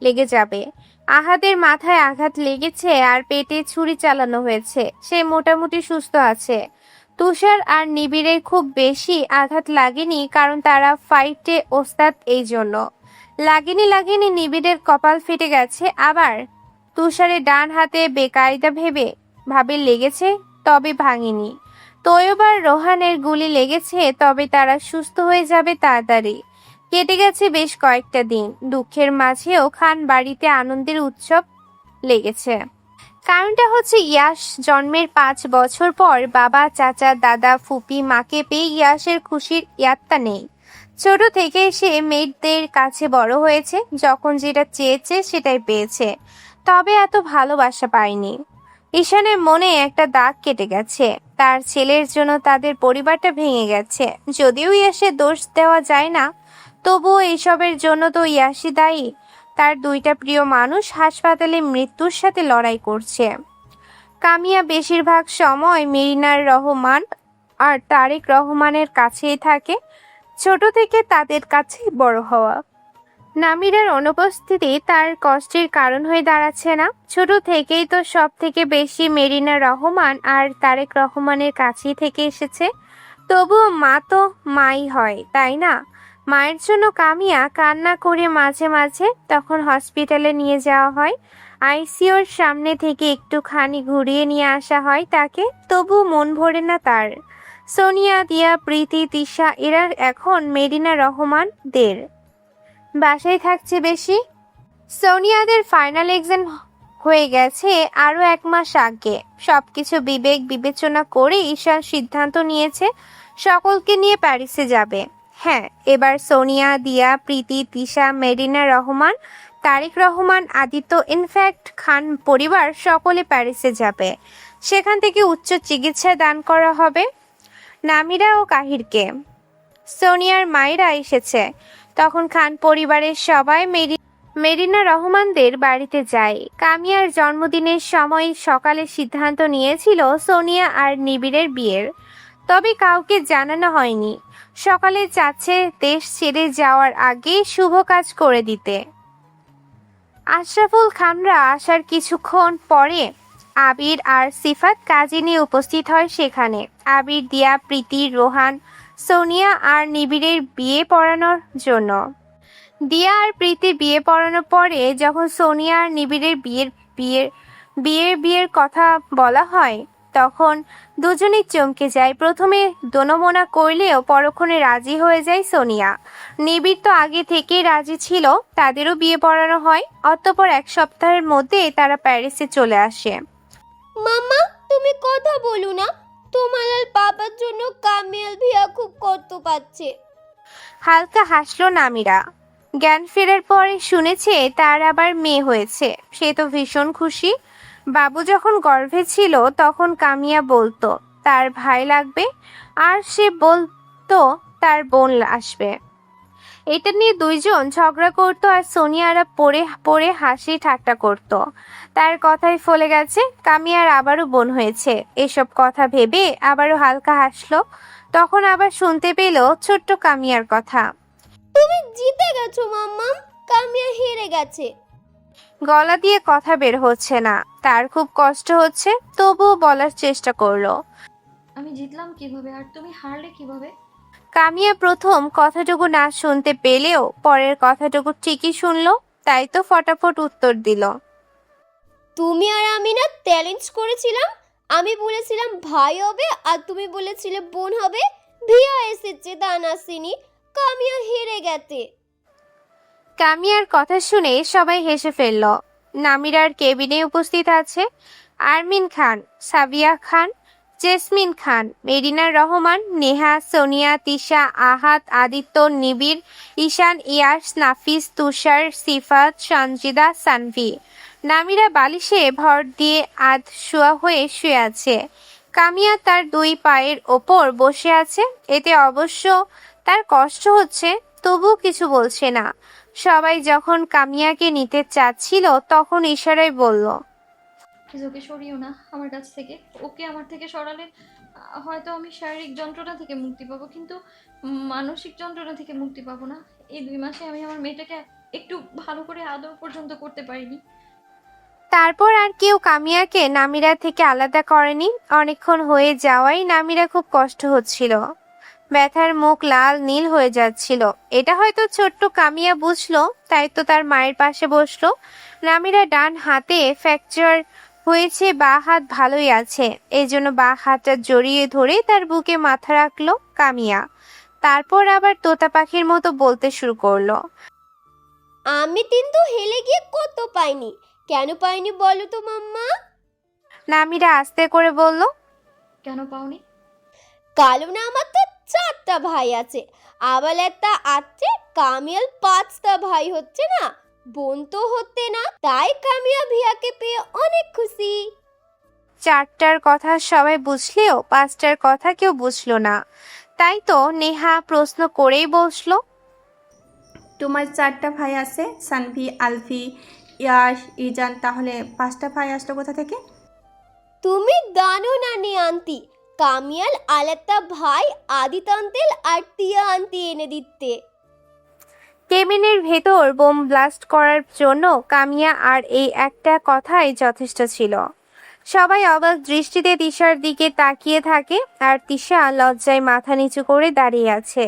লেগে যাবে। আহাদের মাথায় আঘাত লেগেছে আর পেটে ছুরি চালানো হয়েছে, সে মোটামুটি সুস্থ আছে। তুষার আর নিবিড়ের খুব বেশি আঘাত লাগেনি, কারণ তারা ফাইটে ওস্তাদ, এই জন্য লাগেনি। নিবিড়ের কপাল ফেটে গেছে, আবার তুষারের ডান হাতে বেকায়দা ভাবে লেগেছে, তবে ভাঙেনি। তৈয়ব আর রোহানের গুলি লেগেছে, তবে তারা সুস্থ হয়ে যাবে তাড়াতাড়ি। কেটে গেছে বেশ কয়েকটা দিন, দুঃখের মাঝেও খান বাড়িতে আনন্দের উৎসব লেগেছে। কারণটা হচ্ছে ইয়াশ জন্মের 5 বছর পর বাবা, চাচা, দাদা, ফুপি, মাকে পেয়ে ইয়াশের খুশির ইয়াত্তা নেই। ছোট থেকে সে মেয়েদের কাছে বড় হয়েছে, যখন যেটা চেয়েছে সেটাই পেয়েছে, তবে এত ভালোবাসা পায়নি। ঈশানের মনে একটা দাগ কেটে গেছে, তার ছেলের জন্য তাদের পরিবারটা ভেঙে গেছে। যদিও ইয়াশের দোষ দেওয়া যায় না, তবুও এইসবের জন্য তো ইয়াশই দায়ী। তার 2টা প্রিয় মানুষ হাসপাতালে মৃত্যুর সাথে লড়াই করছে। কামিয়া বেশিরভাগ সময় মেরিনার রহমান আর তারেক রহমানের কাছেই থাকে, ছোট থেকে তাদের কাছেই বড় হওয়া। নামিরার অনুপস্থিতি তার কষ্টের কারণ হয়ে দাঁড়াচ্ছে না। ছোট থেকেই তো সব থেকে বেশি মেরিনা রহমান আর তারেক রহমানের কাছেই থেকে এসেছে, তবুও মা তো মাই হয়, তাই না? মায়ের জন্য কামিয়া কান্না করে মাঝে মাঝে, তখন হসপিটালে নিয়ে যাওয়া হয়। আইসিইউর সামনে থেকে একটুখানি ঘুরিয়ে নিয়ে আসা হয় তাকে, তবু মন ভরে না তার। সোনিয়া, দিয়া, প্রীতি, তিশা এরা এখন মেরিনা রহমানদের বাসায় থাকছে বেশি। সোনিয়াদের ফাইনাল এক্সাম হয়ে গেছে আরও 1 মাস আগে। সবকিছু বিবেক বিবেচনা করে ঈশান সিদ্ধান্ত নিয়েছে সকলকে নিয়ে প্যারিসে যাবে। হ্যাঁ, এবার সোনিয়া, দিয়া, প্রীতি, তিশা, মেরিনা রহমান, তারেক রহমান, আদিত্য, ইনফ্যাক্ট খান পরিবার সকলে প্যারিসে যাবে। সেখান থেকে উচ্চ চিকিৎসা দান করা হবে নামিরা ও কাহিরকে। সোনিয়ার মায়েরা এসেছে। তখন খান পরিবারের সবাই মেরিনা রহমানদের বাড়িতে যায়। কামিয়ার জন্মদিনের সময় সকালে সিদ্ধান্ত নিয়েছিল সোনিয়া আর নিবিড়ের বিয়ের, তবে কাউকে জানানো হয়নি। সকালে চাচ্ছে দেশ ছেড়ে যাওয়ার আগে শুভ কাজ করে দিতে। আশরাফুল খানরা আসার কিছুক্ষণ পরে আবির আর সিফাত কাজে নিয়ে উপস্থিত হয় সেখানে। আবির, দিয়া, প্রীতি, রোহান, সোনিয়া আর নিবিড়ের বিয়ে পড়ানোর জন্য। দিয়া আর প্রীতির বিয়ে পড়ানোর পরে যখন সোনিয়া আর নিবিড়ের বিয়ের কথা বলা হয় তখন দুজনেই চমকে যায়। প্রথমে দোনোমোনা করলেও পরক্ষণে রাজি হয়ে যায় সোনিয়া। নিবিড় তো আগে থেকেই রাজি ছিল, তাদেরও বিয়ে পড়ানো হয়। অতঃপর 1 সপ্তাহের মধ্যে তারা প্যারিসে চলে আসে। মাম্মা, তুমি কথা বলো না। তোমার আর বাবার জন্য কামিয়াল ভিয়া খুব কষ্ট পাচ্ছে। হালকা হাসলো নামিরা। জ্ঞান ফেরার পরে শুনেছে তার আবার মেয়ে হয়েছে। সে তো ভীষণ খুশি। বাবু যখন গর্ভে ছিল তখন কামিয়া বলতো তার ভাই লাগবে, আর সে বলতো তার বোন আসবে। এটা নিয়ে দুইজন ঝগড়া করতো আর সোনিয়ারা পড়ে পড়ে হাসি ঠাট্টা করত। তার কথাই ফলে গেছে কামিয়ার আবারও বোন হয়েছে। এসব কথা ভেবে আবারও হালকা হাসলো। তখন আবার শুনতে পেল ছোট্ট কামিয়ার কথা। তুমি জিতে গেছো মাম্মাম, কামিয়া হেরে গেছে। গলা দিয়ে কথা বের হচ্ছে না, তার খুব কষ্ট হচ্ছে, তবুও বলার চেষ্টা করলো। আমি জিতলাম কিভাবে আর তুমি হারলে কিভাবে? কামিয়া প্রথম কথাটুকু না শুনতে পেলেও পরের কথাটুকু ঠিকই শুনলো, তাই তো ফটাফট উত্তর দিল। তুমি আর আমি না চ্যালেঞ্জ করেছিলাম। আমি বলেছিলাম ভাই হবে আর তুমি বলেছিলে বোন হবে। ভিয়া এসেছে, দান আসেনি। কামিয়া হেরে গেছে। কামিয়ার কথা শুনে সবাই হেসে ফেলল। নামিরার কেবিনে উপস্থিত আছে আরমিন খান, সাবিয়া খান, জেসমিন খান, মেরিনা রহমান, নেহা, সোনিয়া, তিশা, আহাত, আদিত্য, নিবিড়, ঈশান, ইয়াস, নাফিস, তুষার, সিফাত, সঞ্জিদা, সানভি। নামিরা বালিশে ভর দিয়ে আধ শোয়া হয়ে শুয়ে আছে। কামিয়া তার 2 পায়ের ওপর বসে আছে। এতে অবশ্য তার কষ্ট হচ্ছে, তবুও কিছু বলছে না। সবাই যখন কামিয়াকে নিতে চাচ্ছিল তখন ইশারায় বলল, ওকে সরিও না আমার কাছ থেকে। ওকে আমার থেকে সরালে হয়তো আমি শারীরিক যন্ত্রণা থেকে মুক্তি পাবো, কিন্তু মানসিক যন্ত্রণা থেকে মুক্তি পাবো না। এই 2 মাসে আমি আমার মেয়েটাকে একটু ভালো করে আদর পর্যন্ত করতে পারিনি। তারপর আর কেউ কামিয়াকে নামিরা থেকে আলাদা করেনি। অনেকক্ষণ হয়ে যাওয়ায় নামিরা খুব কষ্ট হচ্ছিল। ব্যথার মুখ লাল নীল হয়ে যাচ্ছিল। এটা হয়তো ছোট্ট কামিয়া বুঝলো, তাই তো তার মায়ের পাশে বসলো। নামিরা ডান হাতে ফ্র্যাকচার হয়েছে, বাঁ হাত ভালোই আছে। এই জন্য বাঁ হাতটা জড়িয়ে ধরে তার বুকে মাথা রাখলো কামিয়া। তারপর আবার তোতা পাখির মতো বলতে শুরু করলো, আমি কিন্তু হেলে গিয়ে কত পাইনি। কেন পাইনি বলো তো মাম্মা? নামিরা আস্তে করে বলল, কেন পাওনি? কারণ আমার তো 4টা ভাই আছে, আবার একটা আছে। কামিয়াল 5টা ভাই হচ্ছে না, বোন তো হতে না। তাই কামিয়া ভিয়াকে পেয়ে অনেক খুশি। 4টার কথা সবাই বুঝলেও 5টার কথা কেউ বুঝলো না। তাই তো নেহা প্রশ্ন করেই বসলো, তোমার 4টা ভাই আছে, সানভি, আলফি, ইয়াশ, ইজান, তাহলে 5টা ভাই আসলো কোথা থেকে? তুমি জানো না নে আন্টি, কামিয়াল আর একটা ভাই আদিত আন্তেল আর টিয়া আন্টি এনে দিতে। কেবিনের ভেতর বোম ব্লাস্ট করার জন্য কামিয়া আর এই একটা কথাই যথেষ্ট ছিল। সবাই অবাক দৃষ্টিতে তিশার দিকে তাকিয়ে থাকে, আর তিশা লজ্জায় মাথা নিচু করে দাঁড়িয়ে আছে।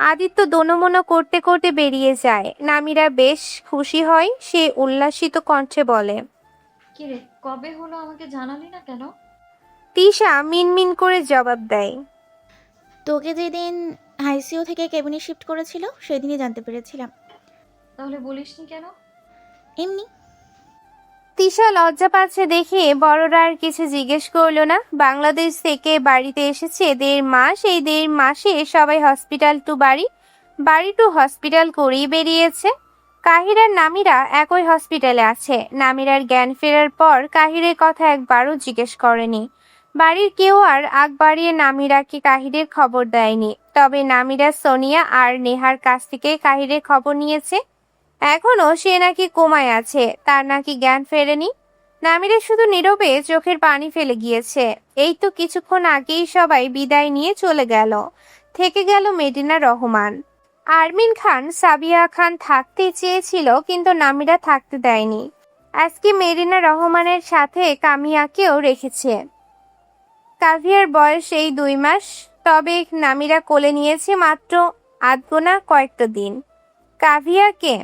আদিত্য দোনমনো করতে করতে বেরিয়ে যায়। নামিরা বেশ খুশি হয়। সে উল্লাসিত কণ্ঠে বলে, কিরে, কবে হলো আমাকে জানালি না কেন? তিশা মিনমিন করে জবাব দেয়, তোকে যেদিন আইসিইউ থেকে কেবিনে শিফট করেছিল সেদিনই জানতে পেরেছিলাম। তাহলে বলিসনি কেন? এমনি। তিশা লজ্জা পাচ্ছে দেখে বড়রা আর কিছু জিজ্ঞেস করলো না। বাংলাদেশ থেকে বাড়িতে এসেছে 1.5 মাস, এই 1.5 মাসে সবাই হসপিটাল টু বাড়ি, বাড়ি টু হসপিটাল করেই বেরিয়েছে। কাহির আর নামিরা একই হসপিটালে আছে। নামিরার জ্ঞান ফেরার পর কাহিরের কথা একবারও জিজ্ঞেস করেনি। বাড়ির কেউ আর আগ বাড়িয়ে নামিরাকে কাহিরের খবর দেয়নি। তবে নামিরা সোনিয়া আর নেহার কাছ থেকে কাহিরের খবর নিয়েছে। এখনো সে নাকি কোমায় আছে, তার নাকি জ্ঞান ফেরেনি। নামিরা শুধু নীরবে চোখের পানি ফেলে গিয়েছে। এই তো কিছুক্ষণ আগেই সবাই বিদায় নিয়ে চলে গেল। থেকে গেল মেডিনা রহমান। আরমিন খান সাবিয়া খান থাকতে চেয়েছিল, কিন্তু নামিরা থাকতে দেয়নি। আজকে মেরিনা রহমানের সাথে কামিয়াকেও রেখেছে। কাভিয়ার বয়স এই 2 মাস, তবে নামিরা কোলে নিয়েছে মাত্র আধগোনা কয়েকটা দিন। কাভিয়াকে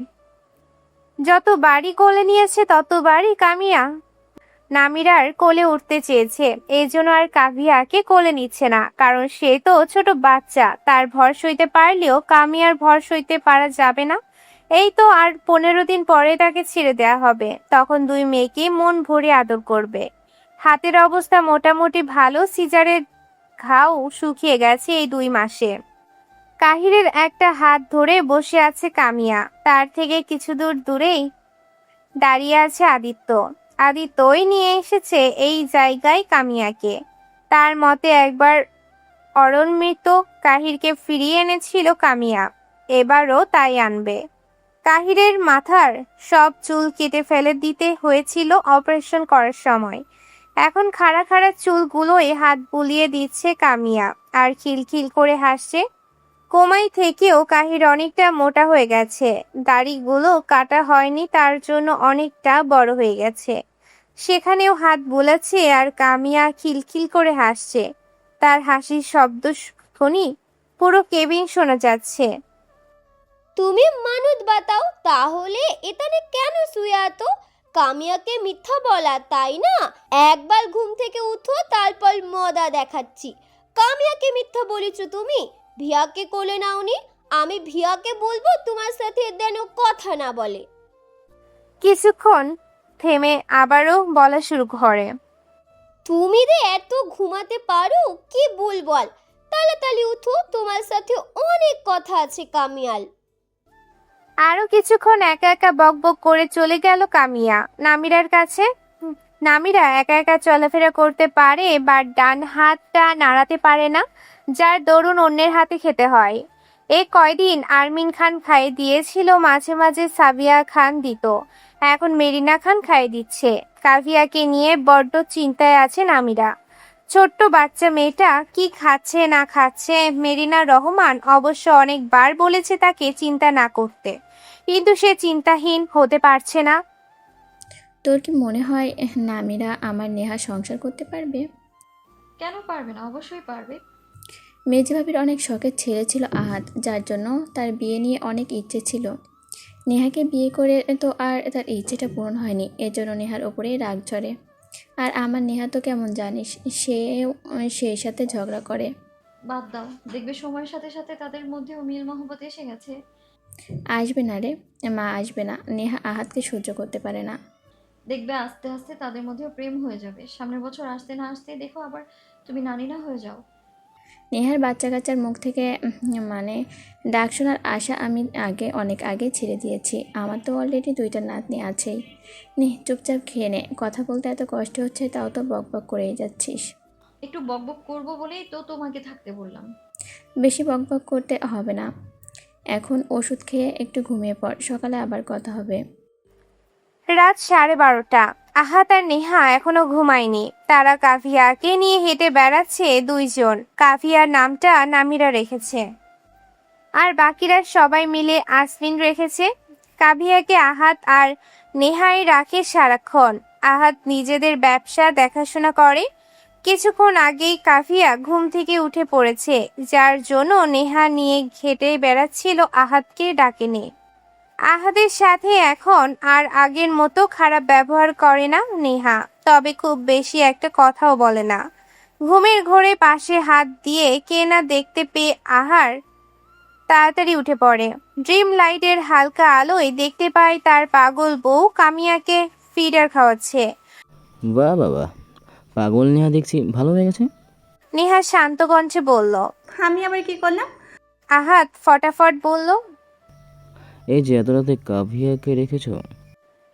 যত বাড়ি কোলে নিয়েছে ততবারই কামিয়া নামিরার কোলে উঠতে চেয়েছে। এই জন্য আর কাভিয়াকে কোলে নিচ্ছে না, কারণ সে তো ছোট বাচ্চা। তার ভর সইতে পারলেও কামিয়ার ভর সইতে পারা যাবে না। এই তো আর 15 দিন পরে তাকে ছেড়ে দেয়া হবে। তখন 2 মেয়েকে মন ভরে আদর করবে। হাতের অবস্থা মোটামুটি ভালো, সিজারের ঘাও শুকিয়ে গেছে এই 2 মাসে। কাহিরের একটা হাত ধরে বসে আছে কামিয়া, তার থেকে কিছু দূর দূরেই দাঁড়িয়ে আছে আদিত্য। আদিত্যই নিয়ে এসেছে এই জায়গায় কামিয়াকে। তার মতে একবার অরণমৃত কাহিরকে ফিরিয়ে এনেছিল কামিয়া, এবারও তাই আনবে। কাহিরের মাথার সব চুল কেটে ফেলে দিতে হয়েছিল অপারেশন করার সময়। এখন খাড়া খাড়া চুলগুলোয় হাত বুলিয়ে দিচ্ছে কামিয়া আর খিলখিল করে হাসছে। কোমাই থেকেও কাহির অনেকটা মোটা হয়ে গেছে। দাড়িগুলো কাটা হয়নি, তার জন্য অনেকটা বড় হয়ে গেছে। সেখানেও হাত বুলাচ্ছে আর কামিয়া খিলখিল করে হাসছে। তার হাসির শব্দ শুনি পুরো কেবিন শোনা যাচ্ছে। তুমি মানত বাতাও, তাহলে এখানে কেন শুয়ে আতো? কামিয়াকে মিথ্যা বলা, তাই না? একবার ঘুম থেকে উঠো, তারপর মজা দেখাচ্ছি। কামিয়াকে মিথ্যা বলেছো তুমি? ভিয়াকে কোলে নাওনি? আমি ভিয়াকে বলবো তোমার সাথে যেন কথা না বলে। কিছুক্ষণ থেমে আবারও বলা শুরু করে। তুমি যে এত ঘুমাতে পারো কি বলবো? তাড়াতাড়ি উঠো, তোমার সাথে অনেক কথা আছে কামিয়াল। আরো কিছুক্ষণ একা একা বকবক করে চলে গেল কামিয়া নামিরার কাছে। নামিরা একা একা চলাফেরা করতে পারে, বাট ডান হাতটা নাড়াতে পারে না, যার দরুন অন্যের হাতে খেতে হয়। এই কয়দিন আরমিন খান খাইয়ে দিয়েছিল, মাঝে মাঝে সাবিয়া খান দিত, এখন মেরিনা খান খাইয়ে দিচ্ছে। কাভিয়াকে নিয়ে বড্ড চিন্তায় আছে নামিরা। ছোট্ট বাচ্চা মেয়েটা কি খাচ্ছে না খাচ্ছে। মেরিনা রহমান অবশ্য অনেকবার বলেছে তাকে চিন্তা না করতে, কিন্তু সে চিন্তাহীন হতে পারছে না। তোর কি মনে হয় নামিরা আমার নেহা সংসার করতে পারবে? কেন পারবে না? অবশ্যই পারবে। মেজে ভাবির অনেক শখের ছেলে ছিল আহাদ, যার জন্য তার বিয়ে নিয়ে অনেক ইচ্ছে ছিল। নেহাকে বিয়ে করে তো আর তার ইচ্ছেটা পূরণ হয়নি, এর জন্য নেহার ওপরেই রাগ ঝরে। আর আমার নেহা তো কেমন জানিস, সেও সেই সাথে ঝগড়া করে। বাদ দাও, দেখবে সময়ের সাথে সাথে তাদের মধ্যেও মিল মহব্বত এসে গেছে। আসবে না রে মা, আসবে না। নেহা আহাদকে সহ্য করতে পারে না। দেখবে আস্তে আস্তে তাদের মধ্যেও প্রেম হয়ে যাবে। সামনের বছর আসতে না আসতে দেখো আবার তুমি নানি না হয়ে যাও। নেহার বাচ্চা কাচ্চার মুখ থেকে মানে ডাক শোনার আশা আমি অনেক আগে ছেড়ে দিয়েছি। আমার তো অলরেডি 2টা নাতনি আছেই। নে চুপচাপ খেয়ে নে, কথা বলতে এত কষ্ট হচ্ছে তাও তো বক বক করেই যাচ্ছিস। একটু বকবক করবো বলেই তো তোমাকে থাকতে বললাম। বেশি বক বক করতে হবে না, এখন ওষুধ খেয়ে একটু ঘুমিয়ে পড়, সকালে আবার কথা হবে। রাত 12:30। আহাত আর নেহা এখনো ঘুমায়নি। তারা কাভিয়াকে নিয়ে হেঁটে বেড়াচ্ছে 2 জন। কাভিয়ার নামটা নামিরা রেখেছে, আর বাকিরা সবাই মিলে আসমিন রেখেছে। কাভিয়াকে আহাত আর নেহাই রাখে সারাক্ষণ। আহাত নিজেদের ব্যবসা দেখাশোনা করে। কিছুক্ষণ আগেই কাভিয়া ঘুম থেকে উঠে পড়েছে, যার জন্য নেহা নিয়ে হেঁটে বেড়াচ্ছিল, আহাতকে ডাকেনি। আহাদের সাথে এখন আর আগের মতো খারাপ ব্যবহার করে না নেহা, তবে খুব বেশি একটা কথাও বলে না। ঘুমের ঘোরে পাশে হাত দিয়ে কে না দেখতে পেয়ে আহার তাড়াতাড়ি উঠে পড়ে। ড্রিম লাইটের হালকা আলোয় দেখতে পায় তার পাগল বউ কামিয়াকে ফিডার খাওয়াচ্ছে। বাহ বাবা, পাগল নেহা দেখছি ভালো হয়ে গেছে। নেহা শান্ত কণ্ঠে বলল। আমি আবার কি করলাম? আহাদ ফটাফট বলল। এই যে এত রাতে কাভিয়াকে রেখেছো।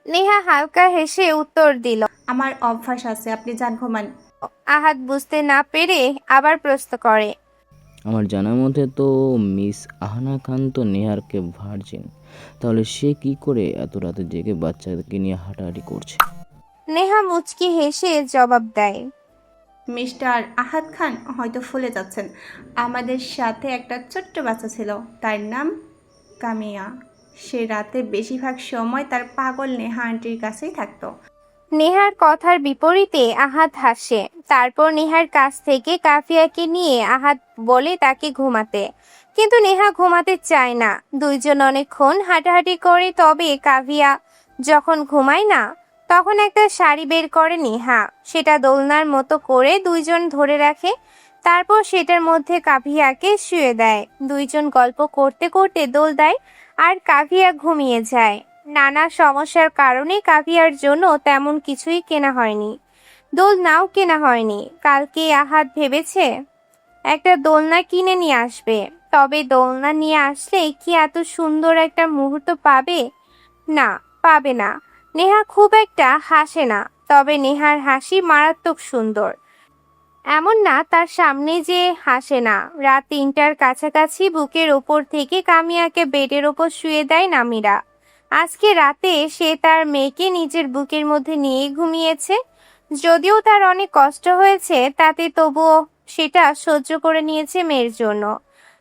নেহা হালকা হেসে উত্তর দিল। আমার অভ্যাস আছে, আপনি যান ঘুমান। আহাদ বুঝতে না পেরে আবার প্রশ্ন করে। আমার জানার মধ্যে তো মিস আহানা খান তো নেহারকে ভার্জিন, তাহলে সে কি করে এত রাতে জেগে বাচ্চাকে নিয়ে হাঁটাহাঁটি করছে? নেহা মুচকি হেসে জবাব দেয়। মিস্টার আহাদ খান হয়তো ভুলে যাচ্ছেন, আমাদের সাথে একটা ছোট্ট বাচ্চা ছিল, তার নাম কামিয়া। সে রাতে বেশিরভাগ সময় তার পাগল নেহা আন্টির কাছেই থাকতো। নেহার কথার বিপরীতে আহাদ হাসে। তারপর নেহার কাছ থেকে কাফিয়াকে নিয়ে আহাদ বলে তাকে ঘুমাতে, কিন্তু নেহা ঘুমাতে চায় না। দুইজন অনেকক্ষণ হাঁটাহাঁটি করে, তবে কাফিয়া যখন ঘুমায় না তখন একটা শাড়ি বের করে নেহা। সেটা দোলনার মতো করে দুইজন ধরে রাখে, তারপর সেটার মধ্যে কাফিয়াকে শুয়ে দেয়। দুইজন গল্প করতে করতে দোল দেয় আর কাফিয়া ঘুমিয়ে যায়। নানা সমস্যার কারণে কাভিয়ার জন্য তেমন কিছুই কেনা হয়নি, দোলনাও কেনা হয়নি। কালকে আহাদ ভেবেছে একটা দোলনা কিনে নিয়ে আসবে, তবে দোলনা নিয়ে আসলে কি এত সুন্দর একটা মুহূর্ত পাবে? না, পাবে না। নেহা খুব একটা হাসে না, তবে নেহার হাসি মারাত্মক সুন্দর। এমন না তার সামনে যে হাসে না। রাত 3টার কাছাকাছি বুকের ওপর থেকে কামিয়াকে বেডের ওপর শুয়ে দেয় নামিরা। আজকে রাতে সে তার মেয়েকে নিজের বুকের মধ্যে নিয়ে ঘুমিয়েছে। যদিও তার অনেক কষ্ট হয়েছে, তাতে তবুও সেটা সহ্য করে নিয়েছে মেয়ের জন্য।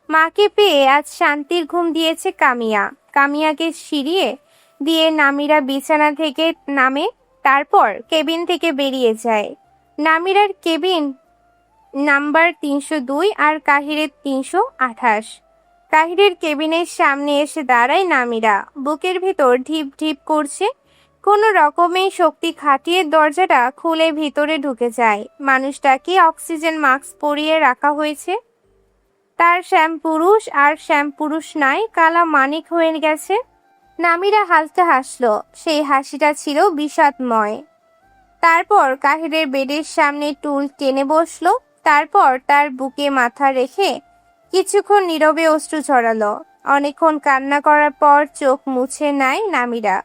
মাকে পেয়ে আজ শান্তির ঘুম দিয়েছে কামিয়া। কামিয়াকে সিঁড়িয়ে দিয়ে নামিরা বিছানা থেকে নামে, তারপর কেবিন থেকে বেরিয়ে যায়। নামিরার কেবিন নাম্বার 302 আর কাহিরের 328। কাহিরের কেবিনের সামনে এসে দাঁড়ায় নামিরা। বুকের ভেতর ঢিপ ঢিপ করছে। কোনো রকমে শক্তি খাটিয়ে দরজাটা খুলে ভিতরে ঢুকে যায়। মানুষটাকে অক্সিজেন মাস্ক পরিয়ে রাখা হয়েছে। তার শ্যামপুরুষ আর শ্যামপুরুষ নাই, কালা মানিক হয়ে গেছে। নামিরা হালকা হাসলো, সেই হাসিটা ছিল বিষাদময়। তারপর কাহিরের বেডের সামনে টুল টেনে বসলো, তারপর তার বুকে মাথা রেখে কিছুক্ষণ নীরবে অশ্রু ঝরালো। অনেকক্ষণ কান্না করার পর চোখ মুছে নেয় নামিরা।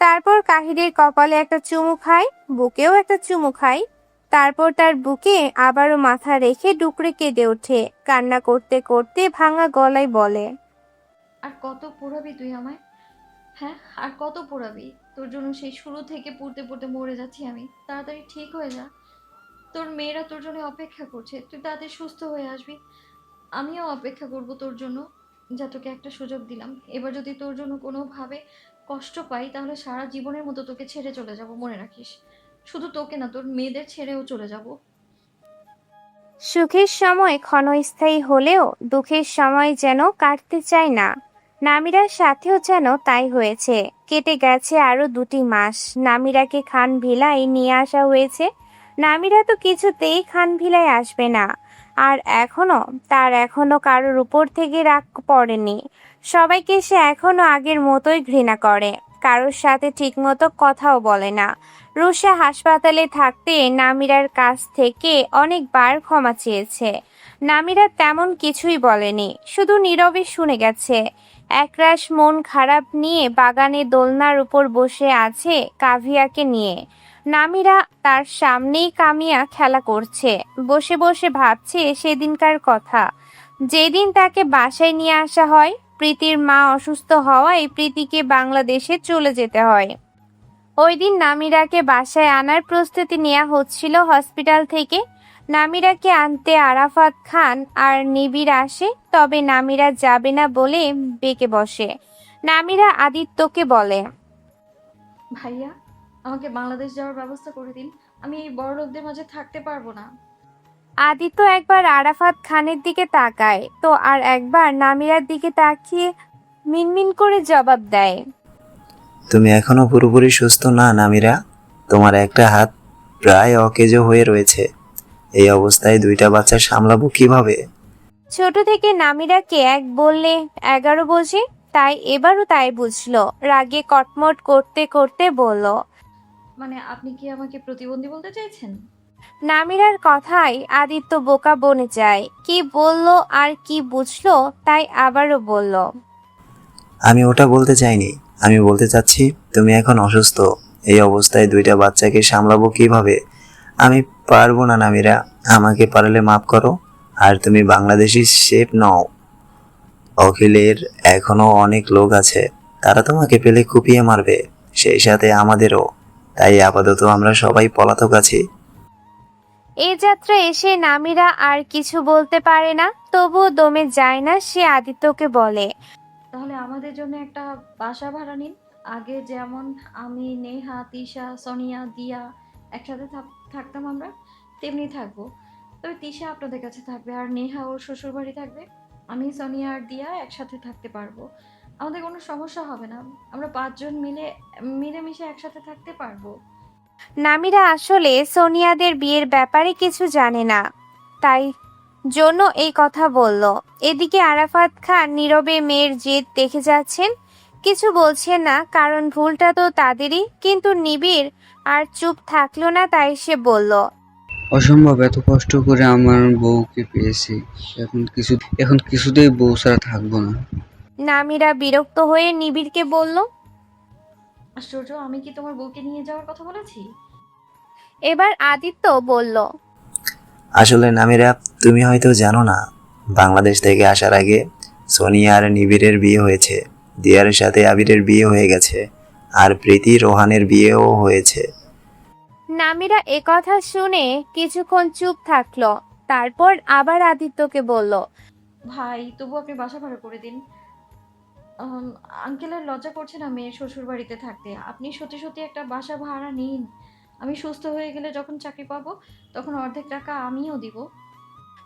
তারপর কাহিরের কপালে একটা চুমু খায়, বুকেও একটা চুমু খায়। তারপর তার বুকে আবারও মাথা রেখে ডুকরে কেঁদে ওঠে। কান্না করতে করতে ভাঙা গলায় বলে, আর কত পোড়াবি তুই আমায়? হ্যাঁ, আর কত পোড়াবি? তোর জন্য সেই শুরু থেকে পড়তে পড়তে মরে যাচ্ছি আমি। তাড়াতাড়ি ঠিক হয়ে যা। তোর মেয়েরা তোর জন্য অপেক্ষা করছে, তুই তাড়াতাড়ি সুস্থ হয়ে আসবি। আমিও অপেক্ষা করব তোর জন্য। যা তোকে একটা সুযোগ দিলাম, এবার যদি তোর জন্য কোনোভাবে কষ্ট পাই তাহলে সারা জীবনের মতো তোকে ছেড়ে চলে যাব, মনে রাখিস। শুধু তোকে না, তোর মেয়েদের ছেড়েও চলে যাব। সুখের সময় ক্ষণস্থায়ী হলেও দুঃখের সময় যেন কাটতে চায় না। নামিরার সাথেও যেন তাই হয়েছে। কেটে গেছে আরো 2টি মাস। নামিরাকে খান ভিলায় নিয়ে আসা হয়েছে। নামিরা তো কিছুতেই খান ভিলায় আসবে না। আর এখনো কারোর উপর থেকে রাগ পড়েনি। সবাইকে সে এখনো আগের মতোই ঘৃণা করে। কারোর সাথে ঠিকমতো কথাও বলে না। রুষা হাসপাতালে থাকতে নামিরার কাছ থেকে অনেকবার ক্ষমা চেয়েছে। নামিরা তেমন কিছুই বলেনি, শুধু নীরবে শুনে গেছে। একরাশ মন খারাপ নিয়ে বাগানে দোলনার উপর বসে আছে কাভিয়াকে নিয়ে। নামিরা তার সামনেই কামিয়া খেলা করছে। বসে বসে ভাবছে সেদিনকার কথা, যেদিন তাকে বাসায় নিয়ে আসা হয়। প্রীতির মা অসুস্থ হওয়ায় প্রীতিকে বাংলাদেশে চলে যেতে হয়। ওই দিন নামিরাকে বাসায় আনার প্রস্তুতি নেওয়া হচ্ছিল হসপিটাল থেকে। নামিরাকে আনতে আরাফাত খান আর নিবিড় আসে, তবে নামিরা যাবে না বলে বেঁকে বসে। নামিরা আদিত্যকে বলে, ভাইয়া, আমাকে বাংলাদেশ যাওয়ার ব্যবস্থা করে দিন। আমি এই বড় লোকদের মাঝে থাকতে পারবো না। আদিত্য একবার আরাফাত খানের দিকে তাকায়, তো আর একবার নামিরার দিকে তাকিয়ে মিনমিন করে জবাব দেয়, তুমি এখনো পুরোপুরি সুস্থ না নামিরা। তোমার একটা হাত প্রায় অকেজো হয়ে রয়েছে। এই অবস্থায় 2টা বাচ্চা সামলাবো কিভাবে? ছোট থেকে নামিরাকে 1 বললে 11 বোঝে, তাই এবারও তাই বুঝলো। রাগে কটমট করতে করতে বলল, মানে আপনি কি আমাকে প্রতিবন্ধী বলতে চাইছেন? নামিরার কথায় আদিত্য বোকা বনে যায়। কি বলল আর কি বুঝলো তাই আবারও বলল। আমি ওটা বলতে চাইনি, আমি বলতে চাচ্ছি তুমি এখন অসুস্থ। এই অবস্থায় দুইটা বাচ্চাকে সামলাবো কিভাবে? আমি পারবো না নামিরা, আমাকে পারলে মাফ করো। আর তুমি বাংলাদেশি শেফ নও, অখিলের এখনো অনেক লোক আছে, তারা তোমাকে পেলে কুপিয়ে মারবে, সেই সাথে আমাদেরও। তাই আপাতত আমরা সবাই পলাতক আছি। এই যাত্রা এসে নামিরা আর কিছু বলতে পারে না, তবুও দমে যায় না। সে আদিত্যকে বলে, তাহলে আমাদের জন্য একটা বাসা ভাড়া নিন। আগে যেমন আমি, নেহা, তিশা, সোনিয়া, দিয়া একসাথে থাকতাম আমরা, তেমনি থাকবো। তবে তিশা আপনাদের কাছে থাকবে আর নেহা ওর শ্বশুর বাড়ি থাকবে। আমি, সোনিয়া আর দিয়া একসাথে থাকতে পারবো। আমাদের কোনো সমস্যা হবে না। আমরা 5 জন মিলেমিশে একসাথে থাকতে পারবো। নামিরা আসলে সোনিয়াদের বিয়ের ব্যাপারে কিছু জানে না, তাই জন্য এই কথা বলল। এদিকে আরাফাত খান নীরবে মেয়ের জেদ দেখে যাচ্ছেন, কিছু বলছেন না, কারণ ভুলটা তো তাদেরই। কিন্তু নিবিড় আর চুপ থাকলো না, তাই সে বলল, অসম্ভব, এত কষ্ট করে আমার বউকে পেয়েছি, এখন কিছুতেই বউ ছাড়া থাকবো না। নামিরা বিরক্ত হয়ে নিবিড়কে বলল, আশ্চর্য, আমি কি তোমার বউকে নিয়ে যাওয়ার কথা বলেছি? এবার আদিত্য বলল, আসলে নামিরা, তুমি হয়তো জানো না, বাংলাদেশ থেকে আসার আগে সোনিয়া আর নিবিড়ের বিয়ে হয়েছে, দিয়ার সাথে আবিরের বিয়ে হয়ে গেছে, আর প্রীতি রোহানের বিয়েও হয়েছে। নামিরা একথা শুনে কিছুক্ষণ চুপ থাকলো, তারপর আবার আদিত্যকে বলল, ভাই, তবু আপনি বাসা ভাড়া করে দিন। আঙ্কেলের লজ্জা করছে না মেয়ের শ্বশুর বাড়িতে থাকতে? আপনি সত্যি সত্যি একটা বাসা ভাড়া নিন। আমি সুস্থ হয়ে গেলে যখন চাকরি পাবো, তখন অর্ধেক টাকা আমিও দিব।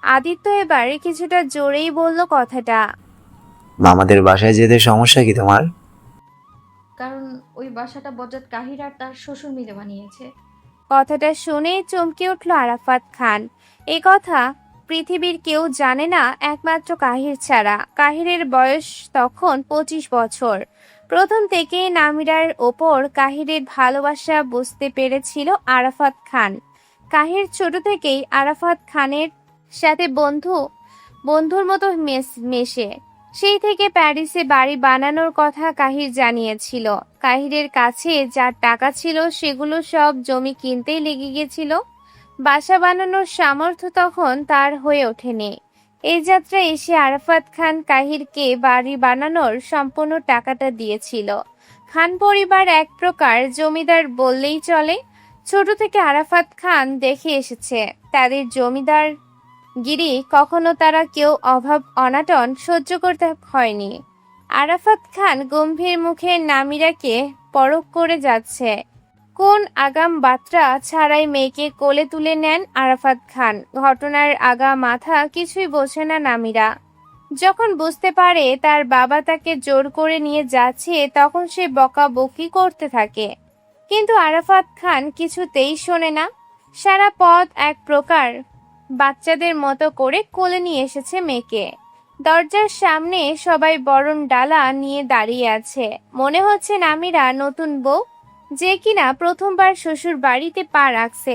আদিত্য এবার কিছুটা জোরেই বলল কথাটা। মামাদের বাসায় যেতে সমস্যা কি তোমার? কারণ ওই বাসাটা বজ্জাত কাহির আর তার শ্বশুর মিলে বানিয়েছে। কথাটা শুনে চমকে উঠল আরাফাত খান। এ কথা পৃথিবীর কেউ জানে না একমাত্র কাহির ছাড়া। কাহিরের বয়স তখন 25 বছর। প্রথম থেকে নামিরার ওপর কাহিরের ভালোবাসা বুঝতে পেরেছিল আরাফাত খান। কাহির ছোট থেকেই আরাফাত খানের সাথে বন্ধুর মতো মেশে। সেই থেকে প্যারিসে বাড়ি বানানোর কথা কাহির জানিয়েছিল। কাহিরের কাছে যা টাকা ছিল সেগুলো সব জমি কিনতেই লেগে গেছিল। বাসা বানানোর সামর্থ্য তখন তার হয়ে ওঠেনি। এই যাত্রায় এসে আরাফাত খান কাহিরকে বাড়ি বানানোর সম্পূর্ণ টাকাটা দিয়েছিল। খান পরিবার এক প্রকার জমিদার বললেই চলে। ছোট থেকে আরাফাত খান দেখে এসেছে তাদের জমিদার গিরি কখনো তারা কেউ অভাব অনাটন সহ্য করতে হয়নি। আরাফাত খান গম্ভীর মুখে নামিরাকে পরখ করে যাচ্ছে। কোন আগাম বার্তা ছাড়াই মেয়েকে কোলে তুলে নেন আরাফাত খান। ঘটনার আগা মাথা কিছুই বোঝে না নামিরা। যখন বুঝতে পারে তার বাবা তাকে জোর করে নিয়ে যাচ্ছে, তখন সে বকাবকি করতে থাকে। কিন্তু আরাফাত খান কিছুতেই শোনে না। সারা পথ এক প্রকার বাচ্চাদের মতো করে কোলে নিয়ে এসেছে মেয়েকে। দরজার সামনে সবাই বরণ ডালা নিয়ে দাঁড়িয়ে আছে। মনে হচ্ছে নামিরা নতুন বউ, যে কিনা প্রথমবার শ্বশুর বাড়িতে পা রাখছে।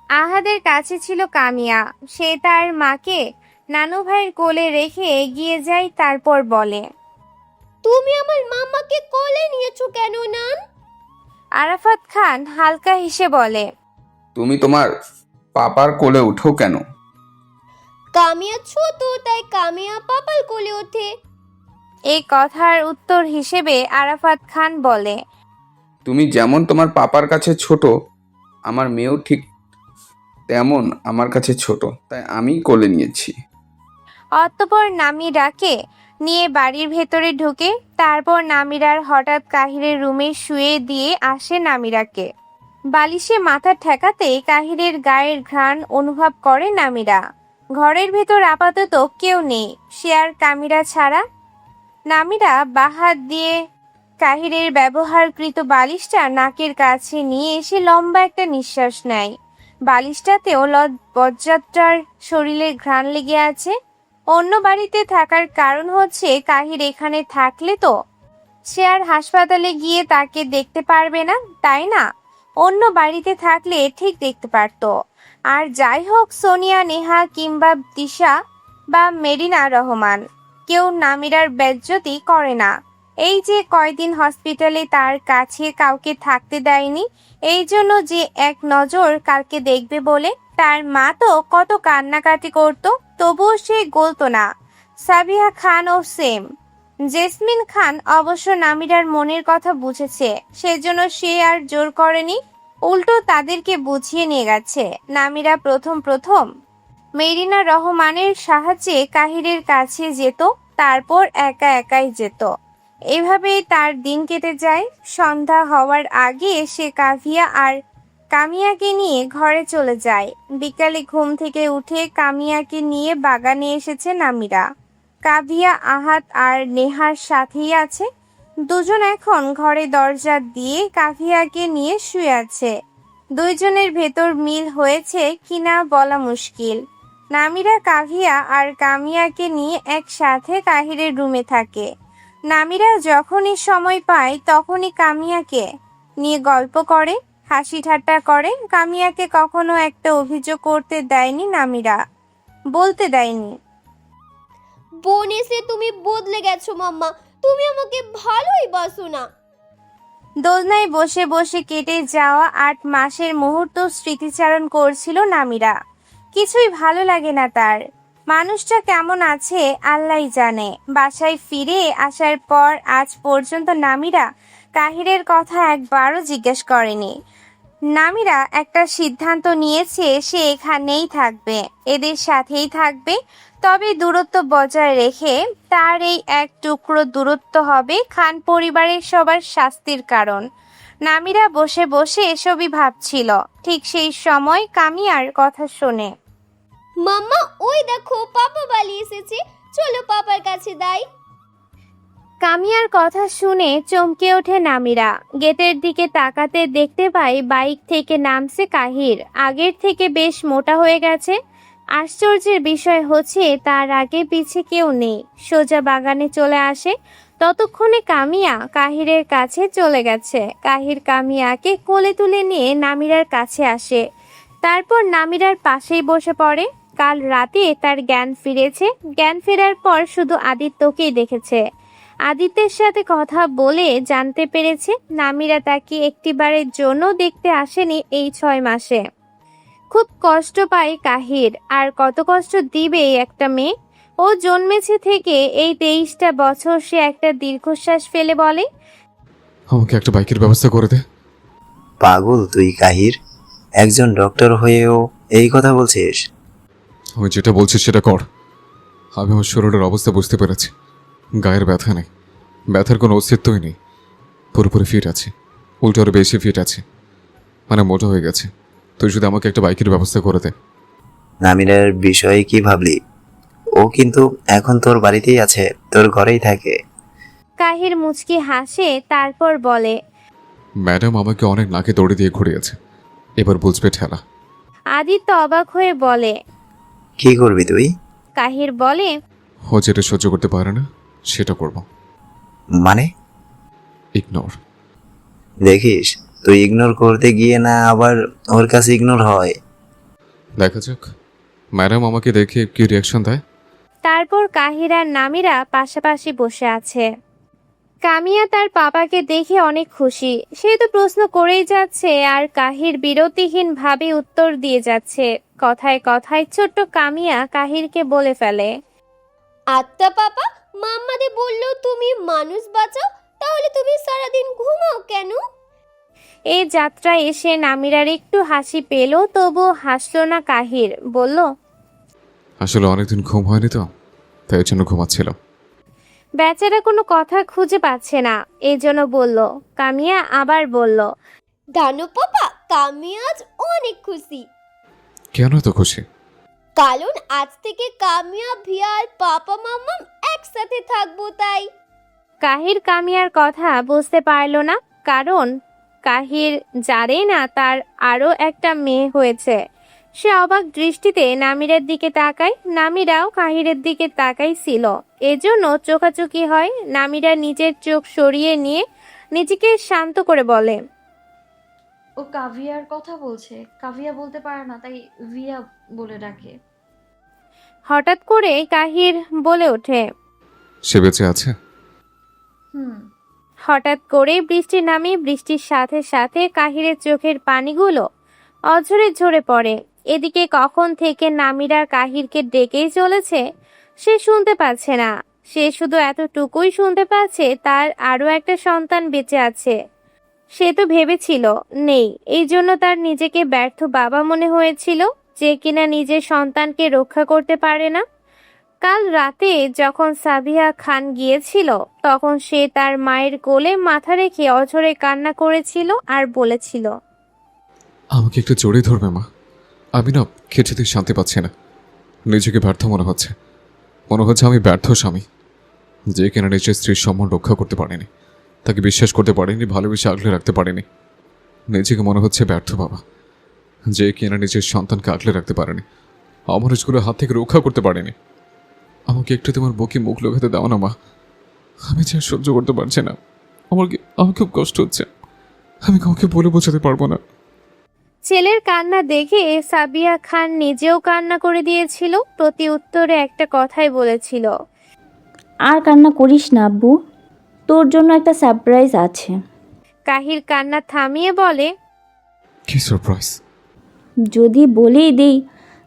আহাদের কাছে ছিল কামিয়া। সে তার মাকে নানু ভাইয়ের কোলে রেখে এগিয়ে যায়, তারপর বলে, তুমি আমার মামাকে কোলে নিয়েছো কেন নান? আরাফাত খান হালকা হেসে বলে, তুমি তোমার পাপার কোলে উঠো কেন? কামিয়া ছোট, তাই কামিয়া পাপার কোলে ওঠে। এই কথার উত্তর হিসেবে আরাফাত খান বলে, তুমি যেমন তোমার পাপার কাছে ছোট, আমার মেয়েও ঠিক তেমন আমার কাছে ছোট, তাই আমি কোলে নিয়েছি। অতঃপর নামিরাকে নিয়ে বাড়ির ভেতরে ঢুকে। তারপর নামিরার হঠাৎ কাহিরের রুমে শুয়ে দিয়ে আসে নামিরাকে। বালিশে মাথা ঠেকাতে কাহিরের গায়ের ঘ্রাণ অনুভব করে নামিরা। ঘরের ভেতর আপাতত কেউ নেই, সে আর কামিরা ছাড়া। নামিরা বাহাত দিয়ে কাহিরের ব্যবহারকৃত বালিশটা নাকের কাছে নিয়ে এসে লম্বা একটা নিঃশ্বাস নেয়। বালিশটাতেও বজ্জাত্রার শরীরের ঘ্রাণ লেগে আছে। অন্য বাড়িতে থাকার কারণ হচ্ছে কাহির এখানে থাকলে তো সে আর হাসপাতালে গিয়ে তাকে দেখতে পারবে না, তাই না? অন্য বাড়িতে থাকলে ঠিক দেখতে পারতো। আর যাই হোক, সোনিয়া, নেহা কিংবা দিশা বা মেরিনা রহমান, কেউ নামিরার বেজ্জতি করে না। এই যে কয়দিন হসপিটালে তার কাছে কাউকে থাকতে দেয়নি, এই জন্য যে এক নজর কালকে দেখবে বলে তার মা তো কত কান্নাকাটি করত, তবুও সে গলতো না। সাবিহা খান ও সেম। জেসমিন খান অবশ্য নামিরার মনের কথা বুঝেছে, সেজন্য সে আর জোর করেনি, উল্টো তাদেরকে বুঝিয়ে নিয়ে গেছে। নামিরা প্রথম মেরিনা রহমানের সাহায্যে কাহিরের কাছে যেত, তারপর একা একাই যেত। এভাবেই তার দিন কেটে যায়। সন্ধ্যা হওয়ার আগে সে কাভিয়া আর কামিয়াকে নিয়ে ঘরে চলে যায়। বিকালে ঘুম থেকে উঠে কামিয়াকে নিয়ে বাগানে এসেছে নামিরা। কাভিয়া আহাত আর নেহার সাথেই আছে। দুজন এখন ঘরে দরজা দিয়ে কাভিয়াকে নিয়ে শুয়ে আছে। দুইজনের ভেতর মিল হয়েছে কিনা বলা মুশকিল। নামিরা কাভিয়া আর কামিয়াকে নিয়ে একসাথে কাহিরের রুমে থাকে। নামিরা যখনই সময় পায় তখনই কামিয়াকে নিয়ে গল্প করে, হাসি ঠাট্টা করে। কামিয়াকে কখনো একটা অভিযোগ করতে দেয়নি নামিরা, বলতে দেয়নি। বোন এসে তুমি বদলে গেছো মাম্মা, তুমি আমাকে ভালোই বাসো না। দোলনায় বসে বসে কেটে যাওয়া 8 মাসের মুহূর্ত স্মৃতিচারণ করছিল নামিরা। কিছুই ভালো লাগে না তার। মানুষটা কেমন আছে আল্লাহই জানে। বাসায় ফিরে আসার পর আজ পর্যন্ত নামিরা কাহিরের কথা একবারও জিজ্ঞেস করেনি। নামিরা একটা সিদ্ধান্ত নিয়েছে, সে এখানেই থাকবে, এদের সাথেই থাকবে, তবে দূরত্ব বজায় রেখে। তার এই এক টুকরো দূরত্ব হবে খান পরিবারের সবার শাস্তির কারণ। নামিরা বসে বসে এসবই ভাবছিল, ঠিক সেই সময় কামিয়ার কথা শোনে। মাম্মা ওই দেখো পাপা বালি এসেছে, চলো পাপার কাছে যাই। কামিয়ার কথা শুনে চমকে ওঠে নামিরা। গেটের দিকে তাকাতে দেখতে পায় বাইক থেকে নামছে কাহির। আগের থেকে বেশ মোটা হয়ে গেছে। আশ্চর্যের বিষয় হচ্ছে তার আগে পিছে কেউ নেই। সোজা বাগানে চলে আসে। ততক্ষণে কামিয়া কাহিরের কাছে চলে গেছে। কাহির কামিয়াকে কোলে তুলে নিয়ে নামিরার কাছে আসে, তারপর নামিরার পাশেই বসে পড়ে। কাল রাতে তার জ্ঞান ফিরেছে। জ্ঞান ফেরার পর শুধু আদিত্যকেই দেখেছে। আদিত্যের সাথে কথা বলে জানতে পেরেছে নামিরা তাকে একটিবারের জন্য দেখতে আসেনি এই 6 মাসে। খুব কষ্ট পায় কাহির। আর কত কষ্ট দিবে একটা মেয়ে। ও জন্মেছে থেকে এই 23টা বছর সে একটা দীর্ঘশ্বাস ফেলে বলে, আমাকে একটা বাইকের ব্যবস্থা করে দে। পাগল তুই কাহির, একজন ডক্টর হয়েও এই কথা বলছিস? আমি যেটা বলছি সেটা কর। আমি আমার শরীরের অবস্থা বুঝতে পেরেছি। গায়ের ব্যথা নেই, ব্যথার কোনো অস্তিত্বই নেই। পুরোপুরি ফিট আছে, উল্টো আরও বেশি ফিট আছে, মানে মোটা হয়ে গেছে। তুই শুধু আমাকে একটা বাইকের ব্যবস্থা করে দে। নামিরার বিষয়ে কি ভাবলি? ও কিন্তু এখন তোর বাড়িতেই আছে, তোর ঘরেই থাকে। কাহির মুচকি হাসে, তারপর বলে, ম্যাডাম আমাকে অনেক নাকে দড়ি দিয়ে ঘুরিয়েছে, এবার বুঝবে ঠেলা। আদিত্য অবাক হয়ে বলে, কি করবি তুই? কাহির বলে, ও যেটা সহ্য করতে পারে না সেটা করব। মানে? ইগনোর। দেখিস তুই ইগনোর করতে গিয়ে না আবার ওর কাছে ইগনোর হয়। দেখা যাক ম্যাডাম আমাকে দেখে কি রিয়াকশন দেয়। তারপর কাহির আর নামিরা পাশাপাশি বসে আছে। কামিয়া তার পাপাকে দেখে অনেক খুশি। সে তো প্রশ্ন করেই যাচ্ছে আর কাহির বিরতিহীন ভাবে উত্তর দিয়ে যাচ্ছে। কথায় কথায় ছোট্ট কামিয়া কাহিরকে বলে ফেলে, আত্মা পাপা, মাম্মাদের বললো তুমি মানুষ বাঁচাও, তাহলে তুমি সারাদিন ঘুমাও কেন? এই যাত্রায় এসে নামিরার একটু হাসি পেল, তবুও হাসলো না কাহির। বলল, আসলে অনেকদিন ঘুম হয়নি তো, তাই জন্য ঘুমাচ্ছিল। বেচারা কোনো কথা খুঁজে পাচ্ছে না, এই জন্য বলল। কামিয়া আবার বলল, জানো পাপা, কামিয়া আজ অনেক খুশি। কেন এত খুশি? কারণ আজ থেকে কামিয়া ভিয়া আর পাপা মাম্মা একসাথে থাকবো তাই। কাহির কামিয়ার কথা বুঝতে পারল না, কারণ কাহির জানে না তার আরও একটা মেয়ে হয়েছে। সে অবাক দৃষ্টিতে নামিরার দিকে তাকায়। নামিরাও কাহিরের দিকে তাকাইছিল, এজন্য চোখাচোখি হয়। নামিরা নিজের চোখ সরিয়ে নিয়ে নিজেকে শান্ত করে বলে, ও কাভিয়ার কথা বলছে। কাভিয়া বলতে পারে না, তাই ভিয়া বলে ডাকে। হঠাৎ করে কাহির বলে ওঠে। সে বেঁচে আছে? হুম। হঠাৎ করে বৃষ্টি নামে বৃষ্টির সাথে সাথে কাহিরের চোখের পানিগুলো অঝরে ঝরে পড়ে। এদিকে কখন থেকে নামিরার কাহিরকে ডেকেই চলেছে, সে শুনতে পাচ্ছে না। সে শুধু এতটুকুই শুনতে পাচ্ছে, তার আরও একটা সন্তান বেঁচে আছে। সে তো ভেবেছিল নেই, এই জন্য তার নিজেকে ব্যর্থ বাবা মনে হয়েছিল, যে কিনা নিজের সন্তানকে রক্ষা করতে পারে না। কাল রাতে যখন সাবিহা খান গিয়েছিল, তখন সে তার মায়ের কোলে মাথা রেখে অঝরে কান্না করেছিল আর বলেছিল, আমাকে একটু জড়িয়ে ধরবে মা। আমি না কিছুতে শান্তি পাচ্ছি না। নিজেকে ব্যর্থ মনে হচ্ছে। আমি ব্যর্থ স্বামী, যে কিনা নিজের স্ত্রীর সম্মান রক্ষা করতে পারেনি, তাকে বিশ্বাস করতে পারেনি, ভালোবেসে আগলে রাখতে পারেনি। নিজেকে মনে হচ্ছে ব্যর্থ বাবা, যে কিনা নিজের সন্তানকে আগলে রাখতে পারেনি, অমানুষগুলোর হাত থেকে রক্ষা করতে পারেনি। আমাকে একটু তোমার বুকে মুখ লোকাতে দাও না মা। আমি যা সহ্য করতে পারছি না। আমার খুব কষ্ট হচ্ছে। আমি কাউকে বলে বোঝাতে পারবো না। ছেলের কান্না দেখে সাবিয়া খান নিজেও কান্না করে দিয়েছিল। প্রতি উত্তরে একটা কথাই বলেছিল, আর কান্না করিস না আব্বু, তোর জন্য একটা সারপ্রাইজ আছে। কাহির কান্না থামিয়ে বলে, কি সারপ্রাইজ? যদি বলেই দেই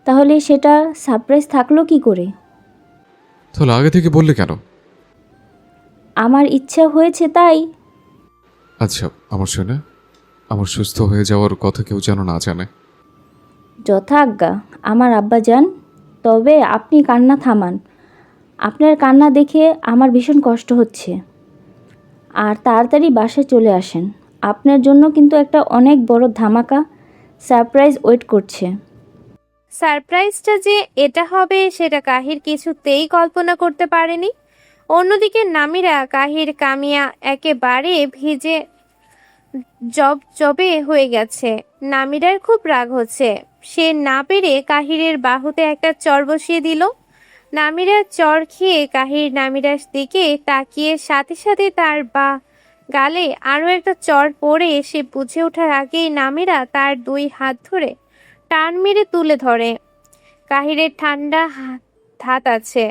তাহলে সেটা সারপ্রাইজ থাকলো কি করে? তাহলে আগে থেকে বললে কেন? আমার ইচ্ছা হয়েছে তাই। আচ্ছা, আমার সুস্থ হয়ে যাওয়ার কথা কেউ যেন না জানে। যথাজ্ঞা আমার আব্বা যান। তবে আপনি কান্না থামান। আপনার কান্না দেখে আমার ভীষণ কষ্ট হচ্ছে। আর তাড়াতাড়ি বাসায় চলে আসেন। আপনার জন্য কিন্তু একটা অনেক বড় ধামাকা সারপ্রাইজ ওয়েট করছে। সারপ্রাইজটা যে এটা হবে সেটা কাহির কিছুতেই কল্পনা করতে পারেনি। অন্যদিকে নামিরা, কাহির, কামিয়া একেবারে ভিজে জবে হয়ে গেছে। নামিরার খুব রাগ হচ্ছে। সে না পেরে কাহিরের বাহুতে একটা চর বসিয়ে দিল। নামিরার চর খেয়ে কাহির নামিরার দিকে তাকিয়ে সাথে সাথে তার গালে আরও একটা চর পড়ে সে বুঝে ওঠার আগেই নামিরা তার দুই হাত ধরে টান মেরে তুলে ধরে। কাহিরের ঠান্ডা হাত আছে,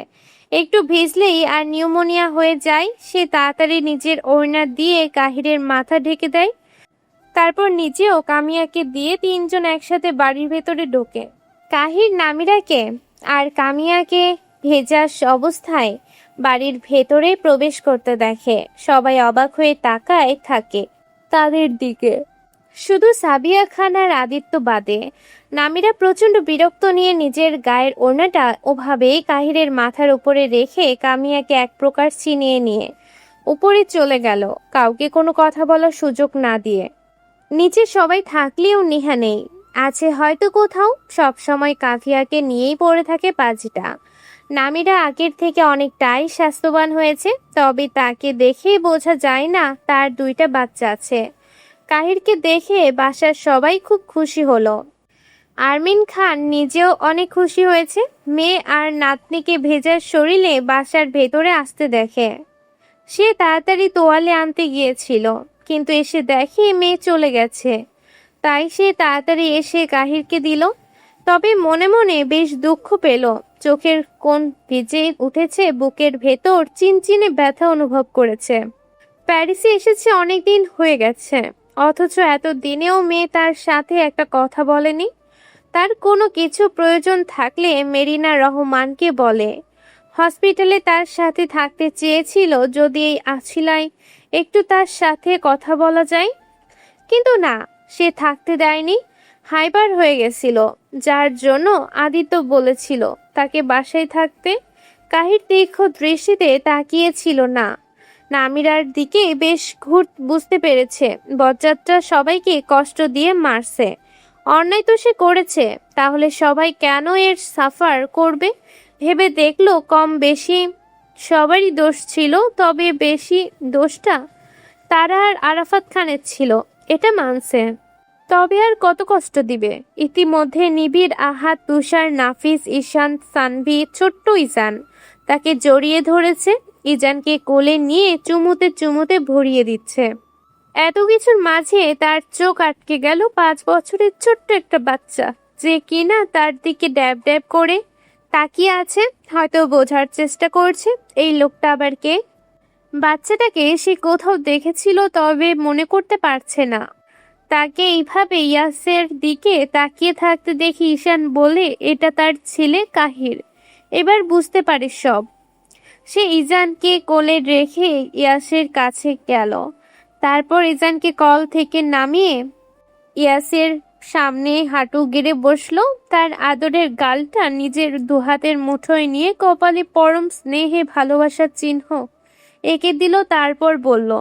একটু ভিজলেই আর নিউমোনিয়া হয়ে যায়। সে তাড়াতাড়ি নিজের ওড়না দিয়ে কাহিরের মাথা ঢেকে দেয়। তারপর নিজেও কামিয়াকে দিয়ে তিনজন একসাথে বাড়ির ভেতরে ঢোকে। কাহির নামিরাকে আর কামিয়াকে ভেজা অবস্থায় বাড়ির ভেতরে প্রবেশ করতে দেখে। সবাই অবাক হয়ে তাকায় থাকে তাদের দিকে, শুধু সাবিয়া খান আর আদিত্য বাদে। নামিরা প্রচণ্ড বিরক্ত নিয়ে নিজের গায়ের ওড়নাটা ওভাবেই কাহিরের মাথার উপরে রেখে কামিয়াকে এক প্রকার ছিনিয়ে নিয়ে উপরে চলে গেল, কাউকে কোনো কথা বলার সুযোগ না দিয়ে। নিচে সবাই থাকলেও নেহা নেই, আছে হয়তো কোথাও। সব সময় কাফিয়াকে নিয়েই পড়ে থাকে পাজিটা। নামিরা আগের থেকে অনেকটাই স্বাস্থ্যবান হয়েছে, তবে তাকে দেখে বোঝা যায় না তার দুইটা বাচ্চা আছে। কাহিরকে দেখে বাসার সবাই খুব খুশি হলো। আরমিন খান নিজেও অনেক খুশি হয়েছে। মেয়ে আর নাতনিকে ভেজার শরীরে বাসার ভেতরে আসতে দেখে। সে তাড়াতাড়ি তোয়ালে আনতে গিয়েছিল, কিন্তু এসে দেখে মেয়ে চলে গেছে। তাই সে তাড়াতাড়ি এসে কাহিরকে দিল, তবে মনে মনে বেশ দুঃখ পেল। চোখের কোণ ভিজে উঠেছে, বুকের ভেতর চিনচিনে ব্যথা অনুভব করেছে। প্যারিসে এসেছে অনেক দিন হয়ে গেছে, অথচ এত দিনেও মেয়ে তার সাথে একটা কথা বলেনি। তার কোনো কিছু প্রয়োজন থাকলে মেরিনা রহমানকে বলে। হসপিটালে তার সাথে থাকতে চেয়েছিল, যদি এই আছিলায় একটু তার সাথে কথা বলা যায়, কিন্তু না, সে থাকতে দেয়নি। হাইবার হয়ে গেছিল, যার জন্য আদিত্য বলেছিল তাকে বাসায় থাকতে। কাহির তীক্ষ্ণ দৃষ্টিতে তাকিয়েছিল না নামিরার দিকে। বেশ বুঝতে পেরেছে বজ্জাতটা সবাইকে কষ্ট দিয়ে মারছে। অন্যায় তো সে করেছে, তাহলে সবাই কেন এর সাফার করবে? ভেবে দেখলো কম বেশি সবারই দোষ ছিল, তবে বেশি দোষটা তারা আর আরাফাত খানের ছিল, এটা মানছে। তবে আর কত কষ্ট দিবে? ইতিমধ্যে নিবিড়, আহাদ, তুষার, নাফিস, ঈশান, সানভি, ছোট্ট ইজান তাকে জড়িয়ে ধরেছে। ইজানকে কোলে নিয়ে চুমুতে চুমুতে ভরিয়ে দিচ্ছে। এত কিছুর মাঝে তার চোখ আটকে গেল 5 বছরের ছোট্ট একটা বাচ্চা, যে কিনা তার দিকে ড্যাব ড্যাব করে তাকিয়ে আছে, হয়তো বোঝার চেষ্টা করছে এই লোকটা আবার কে। বাচ্চাটাকে সে কোথাও দেখেছিল, তবে মনে করতে পারছে না। তাকে এইভাবে ইয়াসের দিকে তাকিয়ে থাকতে দেখে ঈশান বলে, এটা তার ছেলে কাহির। এবার বুঝতে পারে সব। সে ইজানকে কোলে রেখে ইয়াসের কাছে গেল। তারপর ইজানকে কল থেকে নামিয়ে ইয়াসের সামনে হাঁটু গেড়ে বসলো। তার আদরের গালটা নিজের দুহাতের মুঠোয় নিয়ে কপালে পরম স্নেহে ভালোবাসার চিহ্ন এঁকে দিল। তারপর বলল,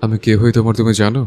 আমি কে হই তোমার তুমি জানো?